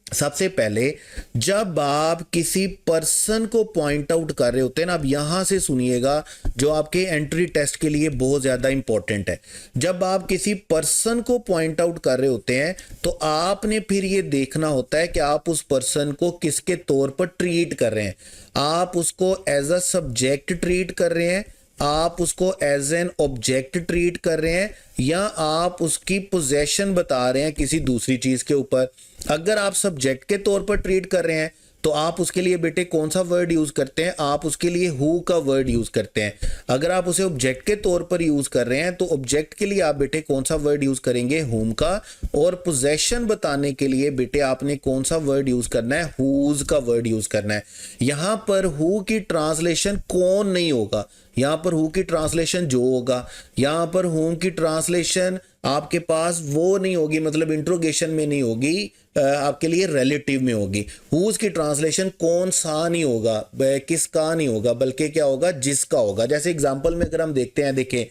A: सबसे पहले जब आप किसी पर्सन को पॉइंट आउट कर रहे होते हैं ना, अब यहां से सुनिएगा जो आपके एंट्री टेस्ट के लिए बहुत ज्यादा इंपॉर्टेंट है। जब आप किसी पर्सन को पॉइंट आउट कर रहे होते हैं तो आपने फिर ये देखना होता है कि आप उस पर्सन को किसके तौर पर ट्रीट कर रहे हैं। आप उसको एज अ सब्जेक्ट ट्रीट कर रहे हैं, आप उसको एज एन ऑब्जेक्ट ट्रीट कर रहे हैं, या आप उसकी पोजेशन बता रहे हैं किसी दूसरी चीज के ऊपर। अगर आप सब्जेक्ट के तौर पर ट्रीट कर रहे हैं तो आप उसके लिए बेटे कौन सा वर्ड यूज करते हैं, आप उसके लिए हु का वर्ड यूज करते हैं। अगर आप उसे ऑब्जेक्ट के तौर पर यूज कर रहे हैं तो ऑब्जेक्ट के लिए आप बेटे कौन सा वर्ड यूज करेंगे, हुम का। और पोजेशन बताने के लिए बेटे आपने कौन सा वर्ड यूज करना है, हुज का वर्ड यूज करना है। यहां पर हु की ट्रांसलेशन कौन नहीं होगा, यहां पर हु की ट्रांसलेशन जो होगा, यहां पर हुम की ट्रांसलेशन आपके पास वो नहीं होगी, मतलब इंट्रोगेशन में नहीं होगी, आपके लिए रिलेटिव में होगी। हुज की ट्रांसलेशन कौन सा नहीं होगा, किसका नहीं होगा, बल्कि क्या होगा, जिसका होगा। जैसे एग्जांपल में अगर हम देखते हैं, देखें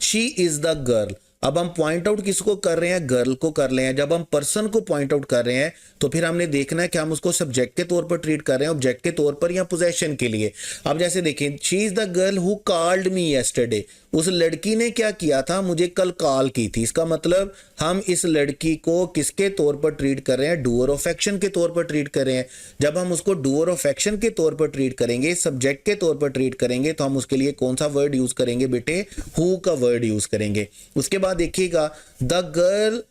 A: शी इज द गर्ल, अब हम पॉइंट आउट किसको कर रहे हैं, गर्ल को कर रहे हैं। जब हम पर्सन को पॉइंट आउट कर रहे हैं तो फिर हमने देखना है कि हम उसको सब्जेक्ट के तौर पर ट्रीट कर रहे हैं, ऑब्जेक्ट के तौर पर, या पोजेशन के लिए। अब जैसे देखें, she is the girl who called me yesterday, उस लड़की ने क्या किया था, मुझे कल कॉल की थी। इसका मतलब हम इस लड़की को किसके तौर पर ट्रीट कर रहे हैं, डूअर ऑफ एक्शन के तौर पर ट्रीट कर रहे हैं। जब हम उसको डूअर ऑफ एक्शन के तौर पर ट्रीट करेंगे, सब्जेक्ट के तौर पर ट्रीट करेंगे, तो हम उसके लिए कौन सा वर्ड यूज करेंगे बेटे, हु का वर्ड यूज करेंगे। उसके बाद देखिएगा, the girl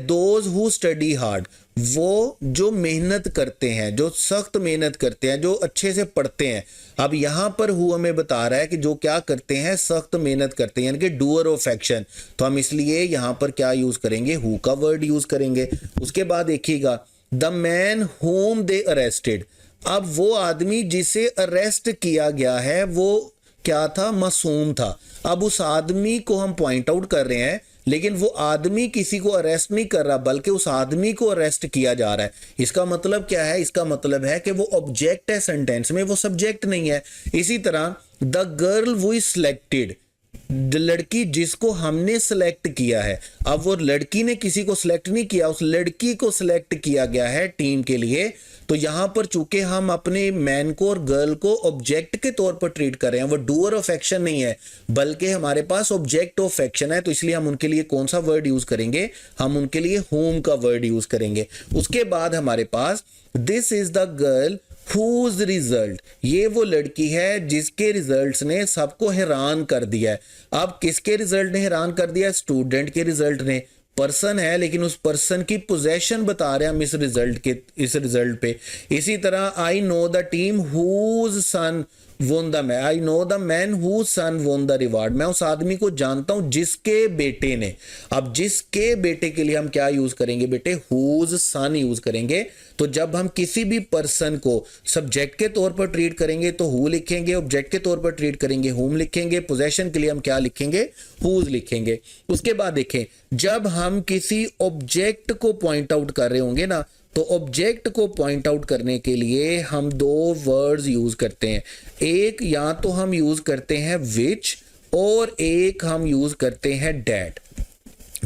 A: those who study hard, वो जो मेहनत करते हैं, जो सख्त मेहनत करते हैं, जो अच्छे से पढ़ते हैं। अब यहां पर हु हमें बता रहा है कि जो क्या करते हैं, सख्त मेहनत करते हैं, यानी कि डूअर ऑफ एक्शन। तो हम इसलिए यहां पर क्या यूज करेंगे, हु का वर्ड यूज करेंगे। उसके बाद देखिएगा, the man home they arrested, अब वो आदमी जिसे अरेस्ट किया गया है वो क्या था, मासूम था। अब उस आदमी को हम पॉइंट आउट कर रहे हैं, लेकिन वो आदमी किसी को अरेस्ट नहीं कर रहा, बल्कि उस आदमी को अरेस्ट किया जा रहा है। इसका मतलब क्या है, इसका मतलब है कि वो ऑब्जेक्ट है सेंटेंस में, वो सब्जेक्ट नहीं है। इसी तरह द गर्ल वी सिलेक्टेड, लड़की जिसको हमने सिलेक्ट किया है। अब वो लड़की ने किसी को सिलेक्ट नहीं किया, उस लड़की को सिलेक्ट किया गया है टीम के लिए। तो यहां पर चूंकि हम अपने मैन को और गर्ल को ऑब्जेक्ट के तौर पर ट्रीट कर रहे हैं, वो डूअर ऑफ एक्शन नहीं है, बल्कि हमारे पास ऑब्जेक्ट ऑफ एक्शन है, तो इसलिए हम उनके लिए कौन सा वर्ड यूज करेंगे, हम उनके लिए होम का वर्ड यूज करेंगे। उसके बाद हमारे पास this is the girl whose result, ये वो लड़की है जिसके रिजल्ट्स ने सबको हैरान कर दिया है। अब किसके रिजल्ट ने हैरान कर दिया, स्टूडेंट के रिजल्ट ने। पर्सन है लेकिन उस पर्सन की पोजेशन बता रहे हैं हम इस रिजल्ट पे। इसी तरह I know the team whose son won the man, I know the man who son won the reward, मैं उस आदमी को जानता हूं जिसके बेटे ने। अब जिसके बेटे के लिए हम क्या यूज करेंगे बेटे, हुज सन यूज करेंगे। तो जब हम किसी भी पर्सन को सब्जेक्ट के तौर पर ट्रीट करेंगे तो हु लिखेंगे, ऑब्जेक्ट के तौर पर ट्रीट करेंगे हुम लिखेंगे, पोजेशन के लिए हम क्या लिखेंगे, हुज लिखेंगे। उसके बाद देखें, जब हम किसी ऑब्जेक्ट को पॉइंट आउट कर रहे होंगे ना, तो ऑब्जेक्ट को पॉइंट आउट करने के लिए हम दो वर्ड्स यूज करते हैं। एक या तो हम यूज करते हैं विच और एक हम यूज करते हैं डैट।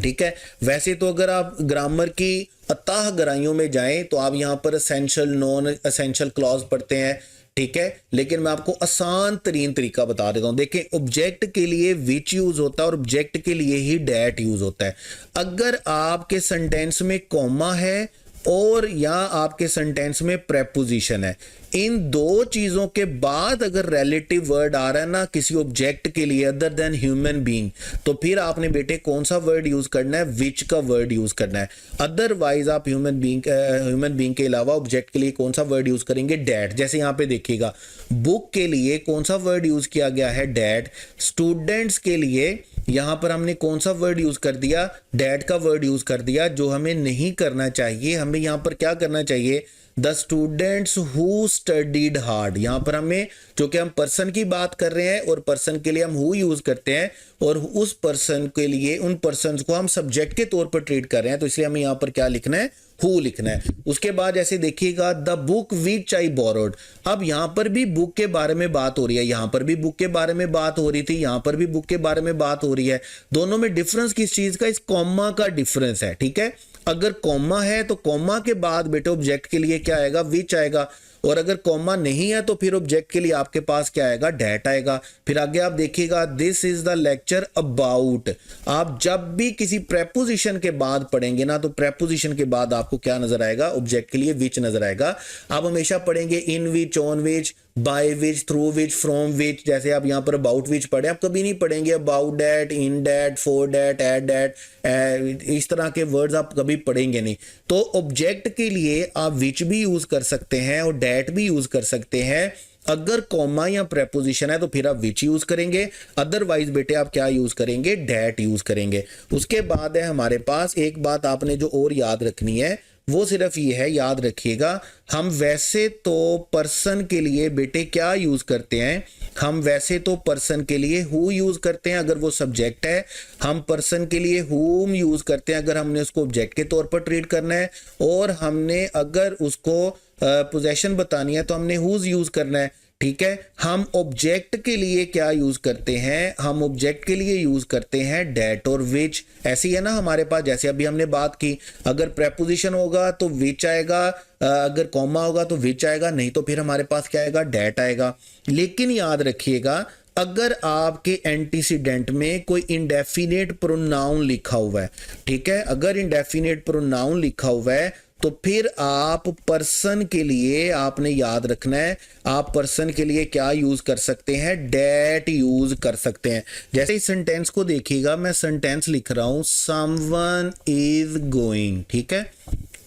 A: ठीक है, वैसे तो अगर आप ग्रामर की अताह गहराइयों में जाएं तो आप यहां पर एसेंशियल नॉन एसेंशियल क्लॉज पढ़ते हैं। ठीक है, लेकिन मैं आपको आसान तरीन तरीका बता देता हूं। देखें, ऑब्जेक्ट के लिए विच यूज होता है और ऑब्जेक्ट के लिए ही डैट यूज होता है। अगर आपके सेंटेंस में कॉमा है और या आपके सेंटेंस में प्रेपोजिशन है, इन दो चीजों के बाद अगर रिलेटिव वर्ड आ रहा है ना किसी ऑब्जेक्ट के लिए अदर देन ह्यूमन बीइंग, तो फिर आपने बेटे कौन सा वर्ड यूज करना है, विच का वर्ड यूज करना है। अदरवाइज आप ह्यूमन बीइंग के अलावा ऑब्जेक्ट के लिए कौन सा वर्ड यूज करेंगे, डैट। जैसे यहां पे देखिएगा, बुक के लिए कौन सा वर्ड यूज किया गया है, डैट। स्टूडेंट्स के लिए यहां पर हमने कौन सा वर्ड यूज कर दिया, डैट का वर्ड यूज कर दिया, जो हमें नहीं करना चाहिए। हमें यहां पर क्या करना चाहिए, the students who studied hard. यहां पर हमें, जो कि हम पर्सन की बात कर रहे हैं और पर्सन के लिए हम हु यूज करते हैं और उस पर्सन के लिए उन पर्सन को हम सब्जेक्ट के तौर पर ट्रीट कर रहे हैं, तो इसलिए हमें यहां पर क्या लिखना है, हु लिखना है। उसके बाद ऐसे देखिएगा, the book which I borrowed. अब यहां पर भी बुक के बारे में बात हो रही है, यहां पर भी बुक के बारे में बात हो रही थी, यहां पर भी बुक के बारे में बात हो रही है। दोनों में डिफरेंस किस चीज का, इस कॉमा का डिफरेंस है। ठीक है, अगर कॉमा है तो कॉमा के बाद बेटे ऑब्जेक्ट के लिए क्या आएगा, विच आएगा, और अगर कॉमा नहीं है तो फिर ऑब्जेक्ट के लिए आपके पास क्या आएगा, डैट आएगा। फिर आगे आप देखिएगा, this is the lecture about. आप जब भी किसी प्रेपोजिशन के बाद पढ़ेंगे ना, तो प्रेपोजिशन के बाद आपको क्या नजर आएगा, ऑब्जेक्ट के लिए विच नजर आएगा। आप हमेशा पढ़ेंगे in which, on which, by which, through which, from which. जैसे आप यहां पर अबाउट विच पढ़े, आप कभी नहीं पढ़ेंगे about that, in that, for that, eight that, इस तरह के वर्ड्स आप कभी पढ़ेंगे नहीं। तो ऑब्जेक्ट के लिए आप विच भी यूज कर सकते हैं और डैट भी यूज कर सकते हैं। अगर कॉमा या प्रेपोजिशन है तो फिर आप विच यूज करेंगे, अदरवाइज बेटे आप क्या यूज करेंगे, डैट यूज करेंगे। उसके बाद है हमारे पास एक बात आपने जो और याद रखनी है, वो सिर्फ ये है, याद रखिएगा, हम वैसे तो पर्सन के लिए बेटे क्या यूज करते हैं, हम वैसे तो पर्सन के लिए हु यूज करते हैं अगर वो सब्जेक्ट है, हम पर्सन के लिए हुम यूज करते हैं अगर हमने उसको ऑब्जेक्ट के तौर पर ट्रीट करना है, और हमने अगर उसको पोजेशन बतानी है तो हमने हुज यूज करना है। ठीक है, हम ऑब्जेक्ट के लिए क्या यूज करते हैं, हम ऑब्जेक्ट के लिए यूज करते हैं डैट और विच। ऐसे ही है ना हमारे पास, जैसे अभी हमने बात की, अगर प्रेपोजिशन होगा तो विच आएगा, अगर कॉमा होगा तो विच आएगा, नहीं तो फिर हमारे पास क्या आएगा, डैट आएगा। लेकिन याद रखिएगा, अगर आपके एंटीसीडेंट में कोई इंडेफिनेट प्रोनाउन लिखा हुआ है, ठीक है, अगर इंडेफिनेट प्रोनाउन लिखा हुआ है तो फिर आप पर्सन के लिए आपने याद रखना है, आप पर्सन के लिए क्या यूज कर सकते हैं, डैट यूज कर सकते हैं। जैसे इस सेंटेंस को देखिएगा, मैं सेंटेंस लिख रहा हूं, समवन इज गोइंग। ठीक है,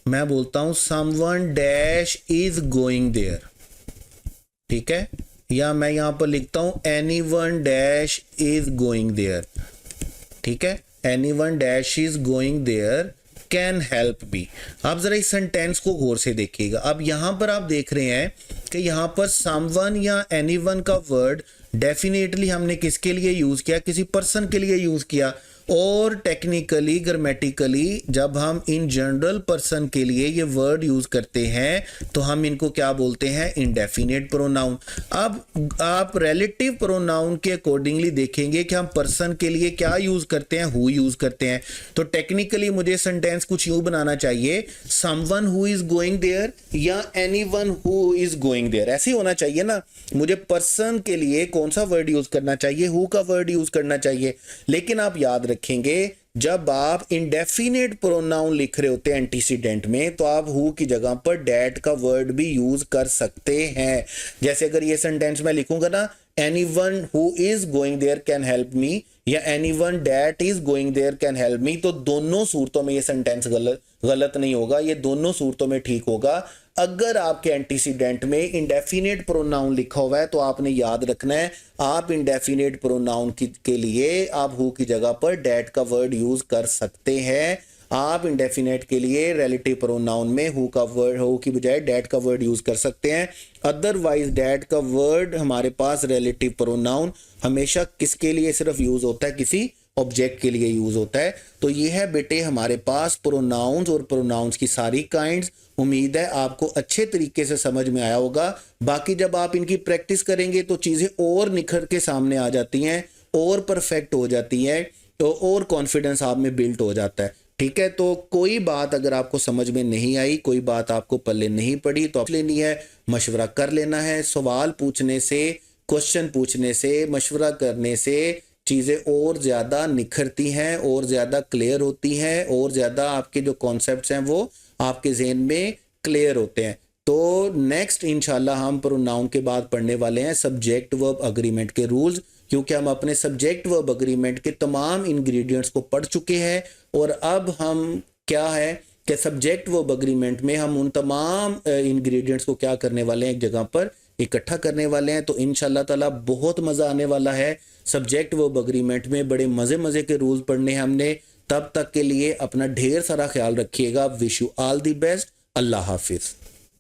A: मैं बोलता हूं someone dash is going there. ठीक है, या मैं यहां पर लिखता हूं anyone dash is going there. ठीक है, anyone dash is going there can help me. आप जरा इस सेंटेंस को गौर से देखिएगा। अब यहां पर आप देख रहे हैं कि यहां पर समवन या एनीवन का वर्ड डेफिनेटली हमने किसके लिए यूज किया, किसी पर्सन के लिए यूज किया। और टेक्निकली ग्रामेटिकली जब हम इन जनरल पर्सन के लिए ये वर्ड यूज करते हैं तो हम इनको क्या बोलते हैं, इंडेफिनेट प्रोनाउन। अब आप रिलेटिव प्रोनाउन के अकॉर्डिंगली देखेंगे कि हम पर्सन के लिए क्या यूज करते हैं, हु यूज करते हैं। तो टेक्निकली मुझे सेंटेंस कुछ यूं बनाना चाहिए, someone who is going there या anyone who is going there, ऐसे होना चाहिए ना। मुझे पर्सन के लिए कौन सा वर्ड यूज करना चाहिए, हु का वर्ड यूज करना चाहिए। लेकिन आप याद रखेंगे, जब आप इंडेफिनेट प्रोनाउन लिख रहे होते हैं एंटीसीडेंट में, तो आप हु की जगह पर डैट का वर्ड भी यूज कर सकते हैं। जैसे अगर ये सेंटेंस मैं लिखूंगा ना, anyone who is going there can help me या anyone that is going there can help me, तो दोनों सूरतों में ये सेंटेंस गलत नहीं होगा, ये दोनों सूरतों में ठीक होगा। अगर आपके एंटीसीडेंट में इंडेफिनेट प्रोनाउन लिखा हुआ है तो आपने याद रखना है आप इंडेफिनेट प्रोनाउन के लिए आप हु की जगह पर डैट का वर्ड यूज कर सकते हैं। आप इंडेफिनेट के लिए रिलेटिव प्रोनाउन में हु की बजाय डैट का वर्ड यूज कर सकते हैं। अदरवाइज डैट का वर्ड हमारे पास रिलेटिव प्रोनाउन हमेशा किसके लिए सिर्फ यूज होता है, किसी ऑब्जेक्ट के लिए यूज होता है। तो ये है बेटे हमारे पास प्रोनाउंस और प्रोनाउंस की सारी काइंड्स। उम्मीद है आपको अच्छे तरीके से समझ में आया होगा। बाकी जब आप इनकी प्रैक्टिस करेंगे तो चीजें और निखर के सामने आ जाती हैं और परफेक्ट हो जाती हैं, तो और कॉन्फिडेंस आप में बिल्ट हो जाता है। ठीक है, तो कोई बात अगर आपको समझ में नहीं आई, कोई बात आपको पल्ले नहीं पड़ी तो लेनी है, मशवरा कर लेना है। सवाल पूछने से, क्वेश्चन पूछने से, मशवरा करने से चीज़ें और ज़्यादा निखरती हैं और ज़्यादा क्लियर होती हैं और ज़्यादा आपके जो कॉन्सेप्ट्स हैं वो आपके जहन में क्लियर होते हैं। तो नेक्स्ट इंशाल्लाह हम प्रोनाउन के बाद पढ़ने वाले हैं सब्जेक्ट वर्ब अग्रीमेंट के रूल्स, क्योंकि हम अपने सब्जेक्ट वर्ब अग्रीमेंट के तमाम इंग्रेडिएंट्स को पढ़ चुके हैं और अब हम क्या है कि सब्जेक्ट वर्ब अग्रीमेंट में हम उन तमाम इंग्रेडिएंट्स को क्या करने वाले हैं, एक जगह पर इकट्ठा करने वाले हैं। तो इंशाल्लाह ताला बहुत मज़ा आने वाला है। सब्जेक्ट वर्ब अग्रीमेंट में बड़े मज़े के रूल्स पढ़ने हैं हमने। तब तक के लिए अपना ढेर सारा ख्याल रखिएगा। Wish you all the best. Allah हाफिज़।